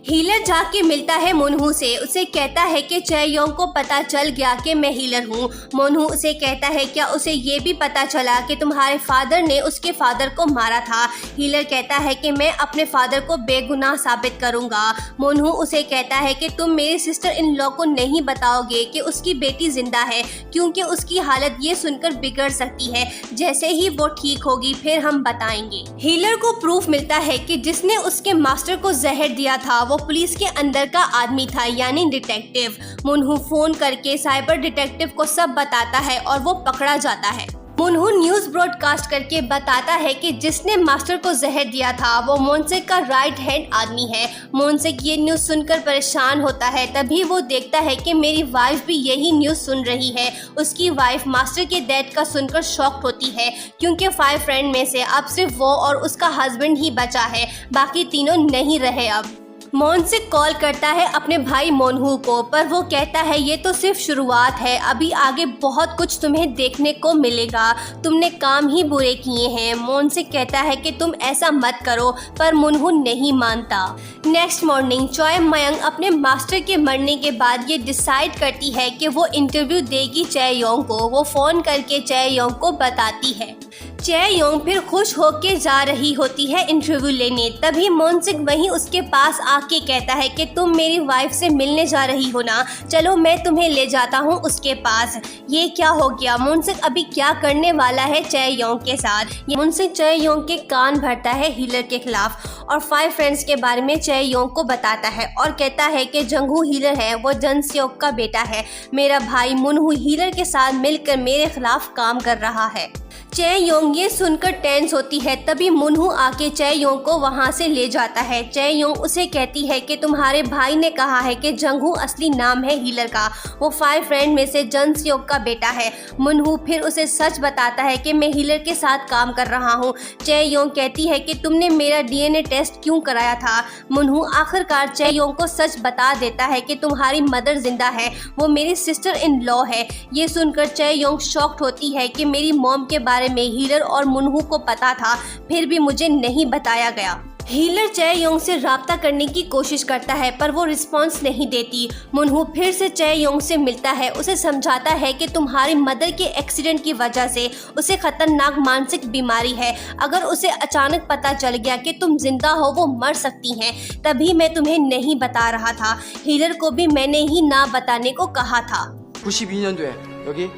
हीलर जाके मिलता है मोनहू से। उसे कहता है कि चै योंग को पता चल गया कि मैं हीलर हूँ। मोनहू उसे कहता है क्या उसे ये भी पता चला कि तुम्हारे फादर ने उसके फादर को मारा था। हीलर कहता है कि मैं अपने फादर को बेगुनाह साबित करूँगा। मोनहू उसे कहता है कि तुम मेरी सिस्टर इन लॉ को नहीं बताओगे कि उसकी बेटी जिंदा है क्योंकि उसकी हालत ये सुनकर बिगड़ सकती है। जैसे ही वो ठीक होगी फिर हम बताएंगे। हीलर को प्रूफ मिलता है कि जिसने उसके मास्टर को जहर दिया था वो पुलिस के अंदर का आदमी था, यानी डिटेक्टिव। मुनहू फोन करके साइबर डिटेक्टिव को सब बताता है और वो पकड़ा जाता है। मुनहू न्यूज ब्रॉडकास्ट करके बताता है कि जिसने मास्टर को जहर दिया था वो मोनसिक का राइट हैंड आदमी है। मोनसिक ये न्यूज सुनकर परेशान होता है। तभी वो देखता है कि मेरी वाइफ भी यही न्यूज सुन रही है। उसकी वाइफ मास्टर के डेथ का सुनकर शॉक्ड होती है क्योंकि 5 फ्रेंड में से अब सिर्फ वो और उसका हस्बैंड ही बचा है, बाकी तीनों नहीं रहे। अब मोनसिक कॉल करता है अपने भाई मोनहू को पर वो कहता है ये तो सिर्फ शुरुआत है, अभी आगे बहुत कुछ तुम्हें देखने को मिलेगा। तुमने काम ही बुरे किए हैं। मोनसिक कहता है कि तुम ऐसा मत करो पर मुनहू नहीं मानता। नेक्स्ट मॉर्निंग चॉय मयंग अपने मास्टर के मरने के बाद ये डिसाइड करती है कि वो इंटरव्यू देगी चै योंग को। वो फोन करके चै योंग को बताती है। चै योंग फिर खुश होके जा रही होती है इंटरव्यू लेने। तभी मोनसिक वहीं उसके पास आके कहता है कि तुम मेरी वाइफ से मिलने जा रही हो ना, चलो मैं तुम्हें ले जाता हूँ उसके पास। ये क्या हो गया? मोनसिक अभी क्या करने वाला है चै योंग के साथ? मोनसिक चै योंग के कान भरता है हीलर के खिलाफ और 5 फ्रेंड्स के बारे में चै योंग को बताता है और कहता है कि जंगहू हीलर है, वो जन सेओक का बेटा है। मेरा भाई मुनहू हीलर के साथ मिलकर मेरे खिलाफ काम कर रहा है। चै योंग ये सुनकर टेंस होती है। तभी मुनहू आके चै योंग को वहाँ से ले जाता है। चै योंग उसे कहती है कि तुम्हारे भाई ने कहा है कि जंगहू असली नाम है हीलर का, वो 5 फ्रेंड में से जन सेओक का बेटा है। मुनहू फिर उसे सच बताता है कि मैं हीलर के साथ काम कर रहा हूँ। चै योंग कहती है कि तुमने मेरा DNA टेस्ट क्यों कराया था? मुनहू आखिरकार चै योंग को सच बता देता है कि तुम्हारी मदर जिंदा है, वो मेरी सिस्टर इन लॉ है। ये सुनकर चै योंग शॉक्ड होती है कि मेरी मॉम के बारे में हीलर और मुनहू को पता था, फिर भी मुझे नहीं बताया गया। हीलर चै योंग से राब्ता करने की कोशिश करता है पर वो रिस्पॉन्स नहीं देती। मुनहू फिर से चै योंग से मिलता है, उसे समझाता है कि तुम्हारी मदर के एक्सीडेंट की वजह से उसे खतरनाक मानसिक बीमारी है। अगर उसे अचानक पता चल गया कि तुम जिंदा हो वो मर सकती हैं। तभी मैं तुम्हें नहीं बता रहा था। हीलर को भी मैंने ही ना बताने को कहा था। 92년도에 여기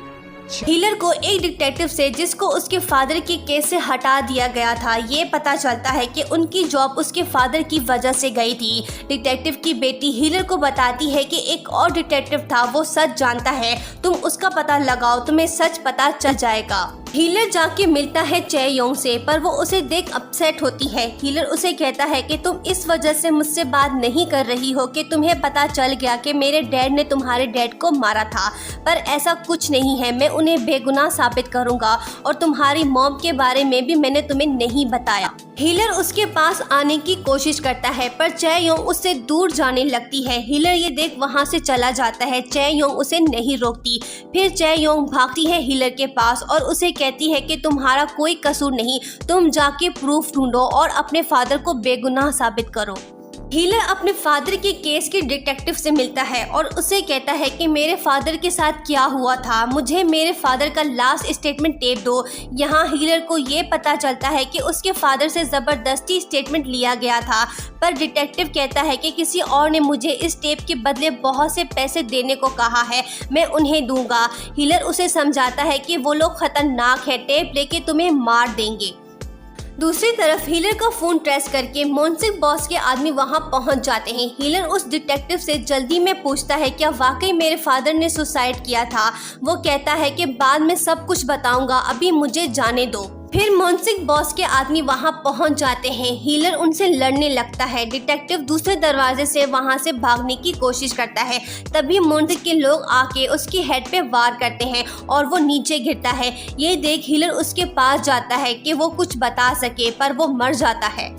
हीलर को एक डिटेक्टिव से जिसको उसके फादर के केस से हटा दिया गया था ये पता चलता है कि उनकी जॉब उसके फादर की वजह से गई थी। डिटेक्टिव की बेटी हीलर को बताती है कि एक और डिटेक्टिव था, वो सच जानता है, तुम उसका पता लगाओ, तुम्हें सच पता चल जाएगा। हीलर जाके मिलता है चै योंग से पर वो उसे देख अपसेट होती है। हीलर उसे कहता है कि तुम इस वजह से मुझसे बात नहीं कर रही हो कि तुम्हें पता चल गया कि मेरे डैड ने तुम्हारे डैड को मारा था, पर ऐसा कुछ नहीं है। मैं उन्हें बेगुनाह साबित करूंगा और तुम्हारी मॉम के बारे में भी मैंने तुम्हें नहीं बताया। हीलर उसके पास आने की कोशिश करता है पर चै योंग उससे दूर जाने लगती है। हीलर ये देख वहां से चला जाता है। चै योंग उसे नहीं रोकती। फिर चै योंग भागती है हीलर के पास और उसे कहती है कि तुम्हारा कोई कसूर नहीं, तुम जाके प्रूफ ढूंढो और अपने फादर को बेगुनाह साबित करो। हीलर अपने फादर के केस के डिटेक्टिव से मिलता है और उसे कहता है कि मेरे फादर के साथ क्या हुआ था, मुझे मेरे फादर का लास्ट स्टेटमेंट टेप दो। यहाँ हीलर को ये पता चलता है कि उसके फादर से ज़बरदस्ती स्टेटमेंट लिया गया था, पर डिटेक्टिव कहता है कि किसी और ने मुझे इस टेप के बदले बहुत से पैसे देने को कहा है, मैं उन्हें दूंगा। हीलर उसे समझाता है कि वो लोग खतरनाक है, टेप लेके तुम्हें मार देंगे। दूसरी तरफ हीलर का फोन ट्रेस करके मोन्सिक बॉस के आदमी वहां पहुंच जाते हैं। हीलर उस डिटेक्टिव से जल्दी में पूछता है क्या वाकई मेरे फादर ने सुसाइड किया था। वो कहता है कि बाद में सब कुछ बताऊंगा, अभी मुझे जाने दो। फिर मोन्सिक बॉस के आदमी वहां पहुंच जाते हैं। हीलर उनसे लड़ने लगता है। डिटेक्टिव दूसरे दरवाजे से वहां से भागने की कोशिश करता है। तभी मोन्सिक के लोग आके उसकी हेड पे वार करते हैं और वो नीचे गिरता है। ये देख हीलर उसके पास जाता है कि वो कुछ बता सके, पर वो मर जाता है।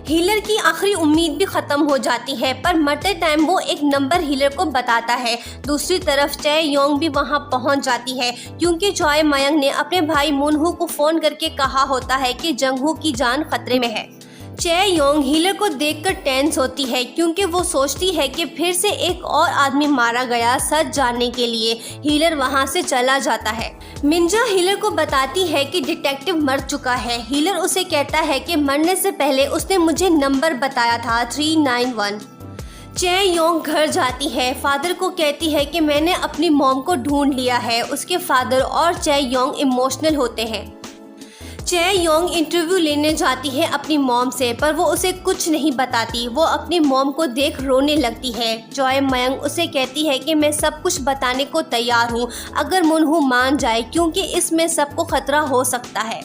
हीलर की आखिरी उम्मीद भी खत्म हो जाती है, पर मरते टाइम वो एक नंबर हीलर को बताता है। दूसरी तरफ चै योंग भी वहां पहुंच जाती है क्योंकि चॉय मयंग ने अपने भाई मुनहू को फोन करके कहा होता है कि जंगहू की जान खतरे में है। चै योंग हीलर को देखकर टेंस होती है क्योंकि वो सोचती है कि फिर से एक और आदमी मारा गया। सच जानने के लिए हीलर वहां से चला जाता है। मिंजा हीलर को बताती है कि डिटेक्टिव मर चुका है। हीलर उसे कहता है कि मरने से पहले उसने मुझे नंबर बताया था 391। चै योंग घर जाती है। फादर को कहती है कि मैंने अपनी मॉम को ढूंढ लिया है। उसके फादर और चै योंग इमोशनल होते हैं। चै योंग इंटरव्यू लेने जाती है अपनी मॉम से, पर वो उसे कुछ नहीं बताती। वो अपनी मॉम को देख रोने लगती है। चॉय मयंग उसे कहती है कि मैं सब कुछ बताने को तैयार हूँ अगर मुनहू मान जाए, क्योंकि इसमें सबको खतरा हो सकता है।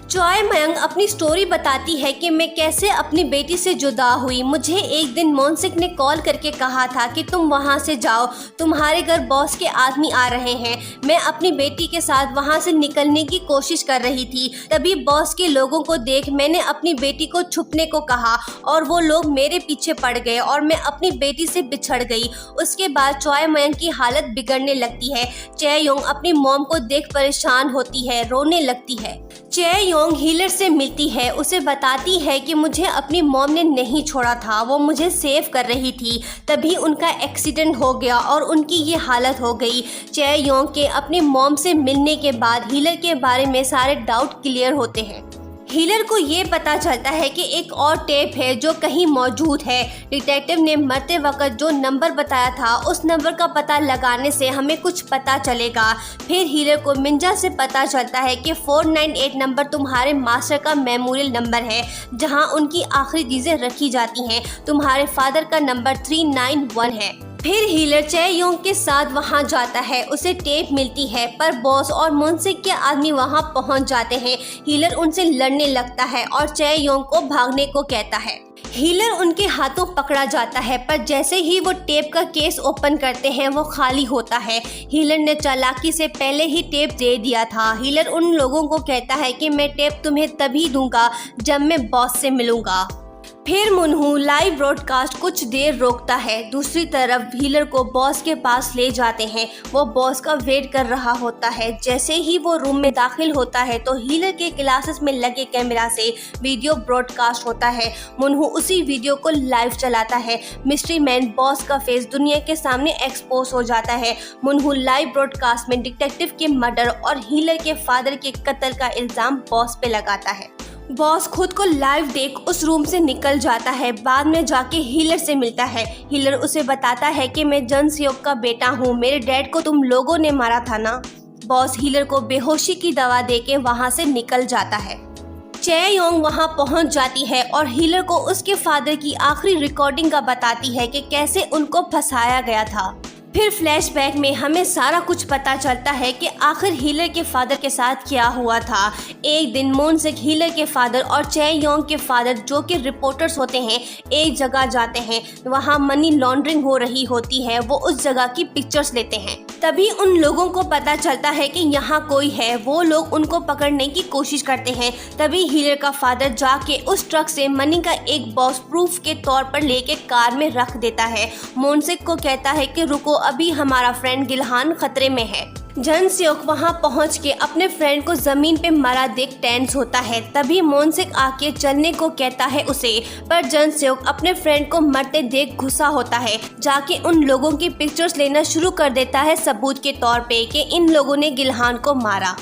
चॉय मयंग अपनी स्टोरी बताती है कि मैं कैसे अपनी बेटी से जुदा हुई। मुझे एक दिन मोन्सिक ने कॉल करके कहा था कि तुम वहां से जाओ, तुम्हारे घर बॉस के आदमी आ रहे हैं। मैं अपनी बेटी के साथ वहां से निकलने की कोशिश कर रही थी, तभी बॉस के लोगों को देख मैंने अपनी बेटी को छुपने को कहा और वो लोग मेरे पीछे पड़ गए और मैं अपनी बेटी से बिछड़ गई। उसके बाद चॉय मयंग की हालत बिगड़ने लगती है। चै योंग अपनी मॉम को देख परेशान होती है, रोने लगती है। चै योंग हीलर से मिलती है, उसे बताती है कि मुझे अपनी मॉम ने नहीं छोड़ा था, वो मुझे सेव कर रही थी। तभी उनका एक्सीडेंट हो गया और उनकी ये हालत हो गई। चै योंग के अपनी मॉम से मिलने के बाद हीलर के बारे में सारे डाउट क्लियर होते हैं। हीलर को ये पता चलता है कि एक और टेप है जो कहीं मौजूद है। डिटेक्टिव ने मरते वक्त जो नंबर बताया था उस नंबर का पता लगाने से हमें कुछ पता चलेगा। फिर हीलर को मिंजा से पता चलता है कि 498 नंबर तुम्हारे मास्टर का मेमोरियल नंबर है जहां उनकी आखिरी चीज़ें रखी जाती हैं। तुम्हारे फादर का नंबर 391 है। फिर हीलर चै योंग के साथ वहां जाता है। उसे टेप मिलती है, पर बॉस और मोन्सिक के आदमी वहां पहुंच जाते हैं। हीलर उनसे लड़ने लगता है और चै योंग को भागने को कहता है। हीलर उनके हाथों पकड़ा जाता है, पर जैसे ही वो टेप का केस ओपन करते हैं वो खाली होता है। हीलर ने चालाकी से पहले ही टेप दे दिया था। हीलर उन लोगों को कहता है कि मैं टेप तुम्हें तभी दूंगा जब मैं बॉस से मिलूंगा। फिर मुनहू लाइव ब्रॉडकास्ट कुछ देर रोकता है। दूसरी तरफ हीलर को बॉस के पास ले जाते हैं। वो बॉस का वेट कर रहा होता है। जैसे ही वो रूम में दाखिल होता है तो हीलर के क्लासेस में लगे कैमरा से वीडियो ब्रॉडकास्ट होता है। मुनहू उसी वीडियो को लाइव चलाता है। मिस्ट्री मैन बॉस का फेस दुनिया के सामने एक्सपोज हो जाता है। मुनहू लाइव ब्रॉडकास्ट में डिटेक्टिव के मर्डर और हीलर के फादर के कत्ल का इल्जाम बॉस पे लगाता है। बॉस खुद को लाइव देख उस रूम से निकल जाता है। बाद में जाके हीलर से मिलता है। हीलर उसे बताता है कि मैं जन सेवक का बेटा हूँ, मेरे डैड को तुम लोगों ने मारा था ना। बॉस हीलर को बेहोशी की दवा देके वहाँ से निकल जाता है। चै योंग वहाँ पहुँच जाती है और हीलर को उसके फादर की आखिरी रिकॉर्डिंग का बताती है कि कैसे उनको फंसाया गया था। फिर फ्लैशबैक में हमें सारा कुछ पता चलता है कि आखिर हीलर के फादर के साथ क्या हुआ था। एक दिन मोनसिक, हीलर के फादर और चै योंग के फादर, जो कि रिपोर्टर्स होते हैं, एक जगह जाते हैं। वहाँ मनी लॉन्ड्रिंग हो रही होती है। वो उस जगह की पिक्चर्स लेते हैं। तभी उन लोगों को पता चलता है कि यहाँ कोई है। वो लोग उनको पकड़ने की कोशिश करते हैं। तभी हीलर का फादर जाके उस ट्रक से मनी का एक बॉक्स प्रूफ के तौर पर लेके कार में रख देता है। मोनसिक को कहता है कि रुको, अभी हमारा फ्रेंड गिलहान खतरे में है। जन सेओक वहां पहुंच के अपने फ्रेंड को जमीन पे मरा देख टेंस होता है। तभी मोनसिक आके चलने को कहता है उसे, पर जन सेओक अपने फ्रेंड को मरते देख गुस्सा होता है। जाके उन लोगों की पिक्चर्स लेना शुरू कर देता है सबूत के तौर पे कि इन लोगों ने गिलहान को मारा।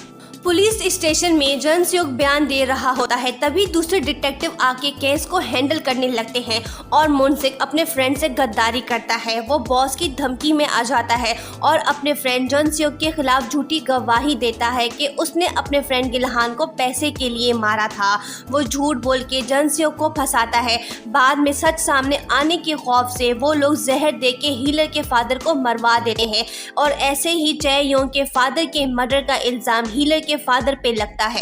पुलिस स्टेशन में जन सेओक बयान दे रहा होता है। तभी दूसरे डिटेक्टिव आके केस को हैंडल करने लगते हैं और मोनसिक अपने फ्रेंड से गद्दारी करता है। वो बॉस की धमकी में आ जाता है और अपने फ्रेंड जन सेओक के खिलाफ झूठी गवाही देता है कि उसने अपने फ्रेंड गिलहान को पैसे के लिए मारा था। वो झूठ बोल के जन सेओक को फंसाता है। बाद में सच सामने आने के खौफ से वो लोग जहर दे के हीलर के फादर को मरवा देते हैं और ऐसे ही चै योंग के फादर के मर्डर का इल्जाम हीलर के फादर पे लगता है।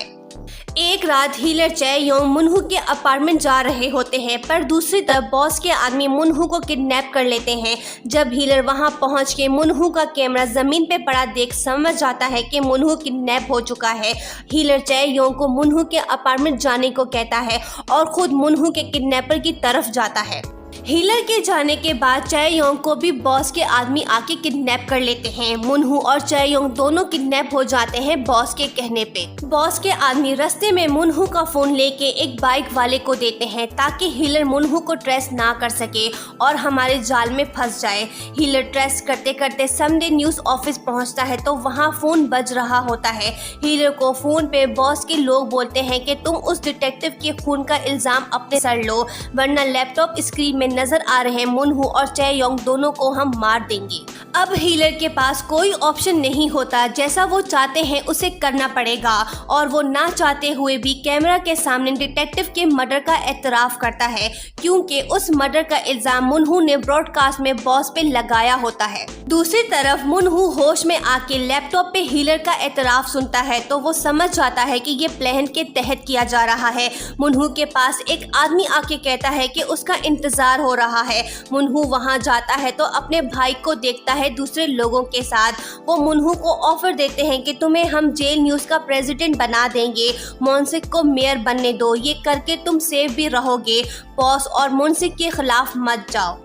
एक रात हीलर चै योंग मुनहू के अपार्टमेंट जा रहे होते हैं, पर दूसरी तरफ बॉस के आदमी मुनहू को किडनैप कर लेते हैं। जब हीलर वहां पहुंच के मुनहू का कैमरा जमीन पे पड़ा देख समझ जाता है कि मुनहू किडनैप हो चुका है। हीलर चै योंग को मुनहू के अपार्टमेंट जाने को कहता है और खुद मुनहू के किडनैपर की तरफ जाता है। हीलर के जाने के बाद चै योंग को भी बॉस के आदमी आके किडनैप कर लेते हैं। मुनहू और चै योंग दोनों किडनैप हो जाते हैं बॉस के कहने पे। बॉस के आदमी रास्ते में मुनहू का फोन लेके एक बाइक वाले को देते हैं ताकि हीलर मुनहू को ट्रेस ना कर सके और हमारे जाल में फंस जाए। हीलर ट्रेस करते करते समडे न्यूज ऑफिस पहुंचता है तो वहां फोन बज रहा होता है। हीलर को फोन पे बॉस के लोग बोलते हैं कि तुम उस डिटेक्टिव के खून का इल्जाम अपने सर लो, वरना लैपटॉप स्क्रीन में नजर आ रहे मुनहू और चै योंग दोनों को हम मार देंगे। अब हीलर के पास कोई ऑप्शन नहीं होता। जैसा वो चाहते हैं उसे करना पड़ेगा और वो ना चाहते हुए भी कैमरा के सामने डिटेक्टिव के मर्डर का एतराफ करता है, क्योंकि उस मर्डर का इल्जाम मुनहू ने ब्रॉडकास्ट में बॉस पे लगाया होता है। दूसरी तरफ मुनहू होश में आके लैपटॉप पे हीलर का एतराफ सुनता है तो वो समझ जाता है कि ये प्लान के तहत किया जा रहा है। मुनहू के पास एक आदमी आके कहता है कि उसका इंतजार हो रहा है। मुनहू वहां जाता है तो अपने भाई को देखता है दूसरे लोगों के साथ। वो मुनहू को ऑफर देते हैं कि तुम्हें हम जेल न्यूज का प्रेसिडेंट बना देंगे, मोनसिक को मेयर बनने दो, ये करके तुम सेफ भी रहोगे। बॉस और मोनसिक के खिलाफ मत जाओ।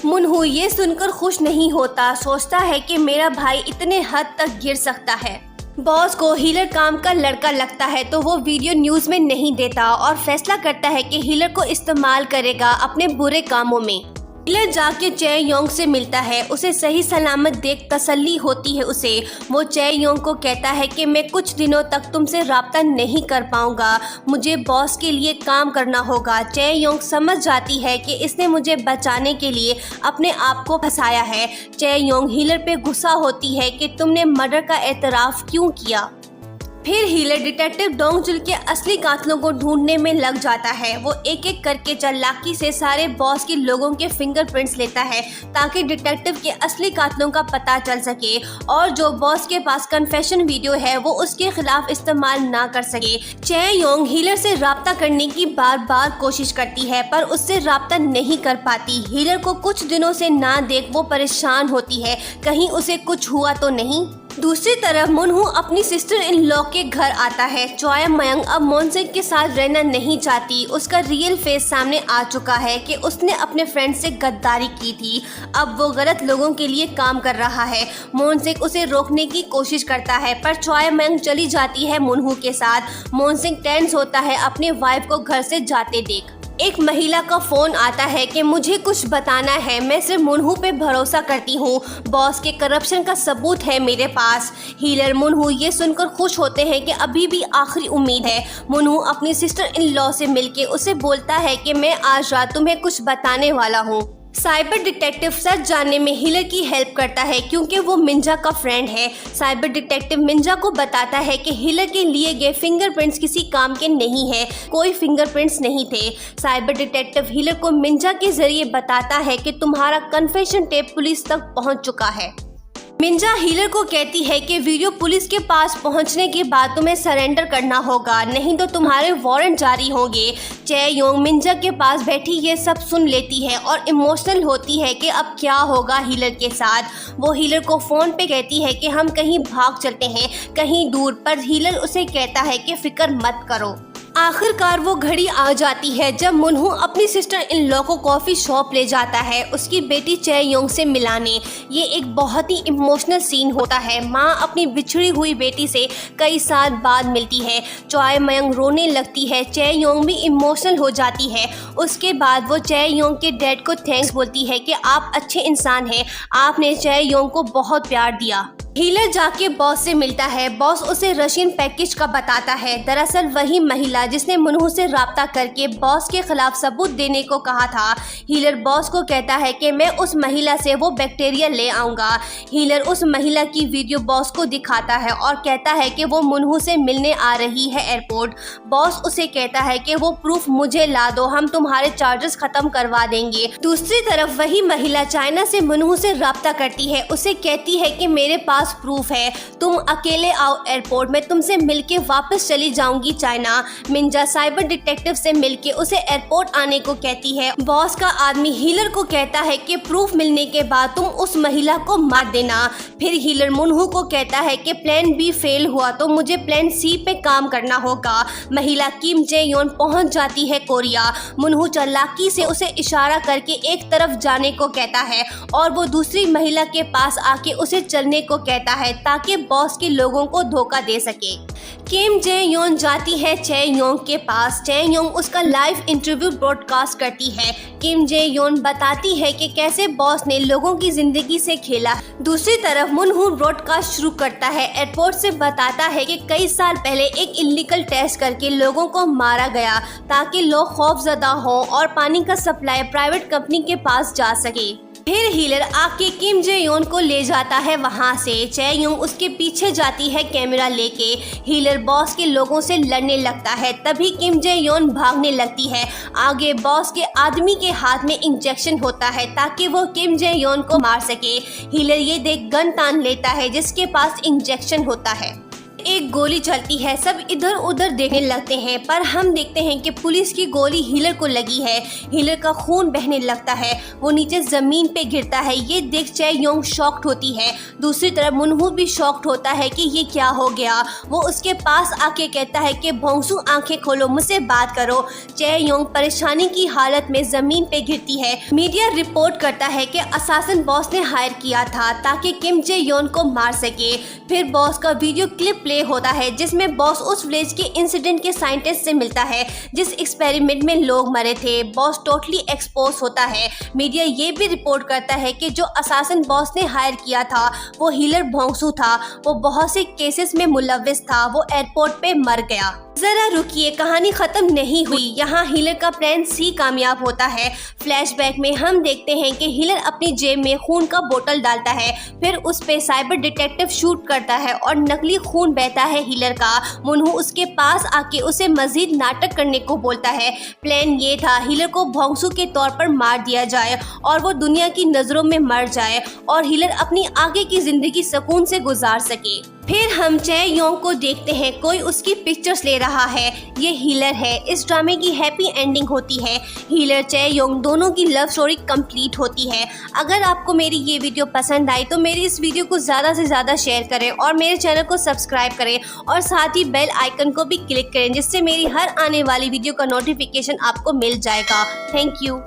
मुनहू ये सुनकर खुश नहीं होता, सोचता है कि मेरा भाई इतने हद तक गिर सकता है। बॉस को हीलर काम का लड़का लगता है तो वो वीडियो न्यूज में नहीं देता और फैसला करता है कि हीलर को इस्तेमाल करेगा अपने बुरे कामों में। हीलर जाके चै योंग से मिलता है। उसे सही सलामत देख तसल्ली होती है उसे। वो चै योंग को कहता है कि मैं कुछ दिनों तक तुमसे राब्ता नहीं कर पाऊंगा, मुझे बॉस के लिए काम करना होगा। चै योंग समझ जाती है कि इसने मुझे बचाने के लिए अपने आप को फंसाया है। चै योंग हीलर पे गुस्सा होती है कि तुमने मर्डर का एतराफ क्यों किया। फिर हीलर डिटेक्टिव डोंगजुल के असली कातिलों को ढूंढने में लग जाता है। वो एक एक करके चालाकी से सारे बॉस के लोगों के फिंगरप्रिंट्स लेता है ताकि डिटेक्टिव के असली कातिलों का पता चल सके और जो बॉस के पास कन्फेशन वीडियो है वो उसके खिलाफ इस्तेमाल ना कर सके। चै योंग हीलर से राब्ता करने की बार बार कोशिश करती है पर उससे राब्ता नहीं कर पाती। हीलर को कुछ दिनों से ना देख वो परेशान होती है, कहीं उसे कुछ हुआ तो नहीं। दूसरी तरफ मुनहू अपनी सिस्टर इन लॉ के घर आता है। चोया मयंग अब मोनसिक के साथ रहना नहीं चाहती। उसका रियल फेस सामने आ चुका है कि उसने अपने फ्रेंड से गद्दारी की थी। अब वो गलत लोगों के लिए काम कर रहा है। मोनसिक उसे रोकने की कोशिश करता है पर चोया मयंग चली जाती है मुनहू के साथ। मोनसिक टेंस होता है अपने वाइफ को घर से जाते देख। एक महिला का फोन आता है कि मुझे कुछ बताना है, मैं सिर्फ मुनहू पे भरोसा करती हूँ, बॉस के करप्शन का सबूत है मेरे पास। हीलर मुनहू ये सुनकर खुश होते हैं कि अभी भी आखिरी उम्मीद है। मुनहू अपनी सिस्टर इन लॉ से मिलके उसे बोलता है कि मैं आज रात तुम्हें कुछ बताने वाला हूँ। साइबर डिटेक्टिव सच जानने में हीलर की हेल्प करता है क्योंकि वो मिंजा का फ्रेंड है। साइबर डिटेक्टिव मिंजा को बताता है कि हीलर के लिए गए फिंगरप्रिंट्स किसी काम के नहीं है, कोई फिंगरप्रिंट्स नहीं थे। साइबर डिटेक्टिव हीलर को मिंजा के जरिए बताता है कि तुम्हारा कन्फेशन टेप पुलिस तक पहुंच चुका है। मिंजा हीलर को कहती है कि वीडियो पुलिस के पास पहुंचने के बाद तुम्हें सरेंडर करना होगा, नहीं तो तुम्हारे वारंट जारी होंगे। चे योंग मिंजा के पास बैठी ये सब सुन लेती है और इमोशनल होती है कि अब क्या होगा हीलर के साथ। वो हीलर को फ़ोन पे कहती है कि हम कहीं भाग चलते हैं, कहीं दूर, पर हीलर उसे कहता है कि फिक्र मत करो। आखिरकार वो घड़ी आ जाती है जब मुनहू अपनी सिस्टर इन लॉ को कॉफ़ी शॉप ले जाता है उसकी बेटी चे योंग से मिलाने। ये एक बहुत ही इमोशनल सीन होता है। माँ अपनी बिछड़ी हुई बेटी से कई साल बाद मिलती है। चॉय मयंग रोने लगती है, चे योंग भी इमोशनल हो जाती है। उसके बाद वो चे योंग के डैड को थैंक्स बोलती है कि आप अच्छे इंसान हैं, आपने चे योंग को बहुत प्यार दिया। हीलर जाके बॉस से मिलता है। बॉस उसे रशियन पैकेज का बताता है। दरअसल वही महिला जिसने मुनहू से राब्ता करके बॉस के खिलाफ सबूत देने को कहा था। हीलर बॉस को कहता है कि मैं उस महिला से वो बैक्टीरिया ले आऊँगा। हीलर उस महिला की वीडियो बॉस को दिखाता है और कहता है कि वो मुनहू से मिलने आ रही है एयरपोर्ट। बॉस उसे कहता है कि वो प्रूफ मुझे ला दो, हम तुम्हारे चार्जेस खत्म करवा देंगे। दूसरी तरफ वही महिला चाइना से मुनहू से राब्ता करती है। उसे कहती है कि मेरे पास प्रूफ है, तुम अकेले आओ एयरपोर्ट में, तुमसे मिलके वापस चली जाऊंगी चाइना। मिंजा साइबर डिटेक्टिव से मिलके उसे एयरपोर्ट आने को कहती है। बॉस का आदमी हीलर को कहता है कि प्रूफ मिलने के बाद तुम उस महिला को मार देना। फिर हीलर मुनहू को कहता है कि प्लान बी फेल हुआ तो मुझे प्लान सी पे काम करना होगा। महिला किम जे योन पहुंच जाती है कोरिया। मुनहू चालाकी से उसे इशारा करके एक तरफ जाने को कहता है और वो दूसरी महिला के पास आके उसे चलने को कहता है ताकि बॉस के लोगों को धोखा दे सके। किम जे योन जाती है चे योंग के पास। चे योंग उसका लाइव इंटरव्यू ब्रॉडकास्ट करती है। किम जे योन बताती है कि कैसे बॉस ने लोगों की जिंदगी से खेला। दूसरी तरफ मुनहू ब्रॉडकास्ट शुरू करता है। एयरपोर्ट से बताता है कि कई साल पहले एक इलीगल टेस्ट करके लोगों को मारा गया ताकि लोग खौफजदा हों और पानी का सप्लाई प्राइवेट कंपनी के पास जा सके। फिर हीलर आके किम जे योन को ले जाता है वहाँ से। चे योंग उसके पीछे जाती है कैमरा लेके। हीलर बॉस के लोगों से लड़ने लगता है, तभी किम जे योन भागने लगती है। आगे बॉस के आदमी के हाथ में इंजेक्शन होता है ताकि वो किम जे योन को मार सके। हीलर ये देख गन तान लेता है जिसके पास इंजेक्शन होता है। एक गोली चलती है, सब इधर उधर देखने लगते हैं, पर हम देखते हैं कि पुलिस की गोली हीलर को लगी है। हीलर का खून बहने लगता है, वो नीचे जमीन पे गिरता है। ये देख चे योंग शॉक्ड होती है। दूसरी तरफ मुनहू भी शॉक्ड होता है कि ये क्या हो गया। वो उसके पास आके कहता है कि भोंसू आंखें खोलो, मुझसे बात करो। चे योंग परेशानी की हालत में जमीन पे गिरती है। मीडिया रिपोर्ट करता है कि असासिन बॉस ने हायर किया था ताकि किम जे योन को मार सके। फिर बॉस का वीडियो क्लिप प्ले होता है जिसमें बॉस उस विलेज के इंसिडेंट के साइंटिस्ट से मिलता है जिस एक्सपेरिमेंट में लोग मरे थे। बॉस टोटली एक्सपोज होता है। मीडिया ये भी रिपोर्ट करता है कि जो असासिन बॉस ने हायर किया था वो हीलर भोंसू था। वो बहुत से केसेस में मुलव्विस था। वो एयरपोर्ट पे मर गया। जरा रुकिए, कहानी खत्म नहीं हुई। यहाँ हीलर का प्लान सी कामयाब होता है। फ्लैशबैक में हम देखते हैं कि हीलर अपनी जेब में खून का बोतल डालता है, फिर उस पे साइबर डिटेक्टिव शूट करता है और नकली खून बहता है हीलर का। मुनहू उसके पास आके उसे मजीद नाटक करने को बोलता है। प्लान ये था हीलर को भोंसू के तौर पर मार दिया जाए और वो दुनिया की नजरों में मर जाए और हीलर अपनी आगे की जिंदगी सुकून से गुजार सके। फिर हम चे योंग को देखते हैं, कोई उसकी पिक्चर्स ले रहा है। ये हीलर है। इस ड्रामे की हैप्पी एंडिंग होती है। हीलर चे योंग दोनों की लव स्टोरी कंप्लीट होती है। अगर आपको मेरी ये वीडियो पसंद आई तो मेरी इस वीडियो को ज़्यादा से ज़्यादा शेयर करें और मेरे चैनल को सब्सक्राइब करें और साथ ही बेल आइकन को भी क्लिक करें जिससे मेरी हर आने वाली वीडियो का नोटिफिकेशन आपको मिल जाएगा। Thank you.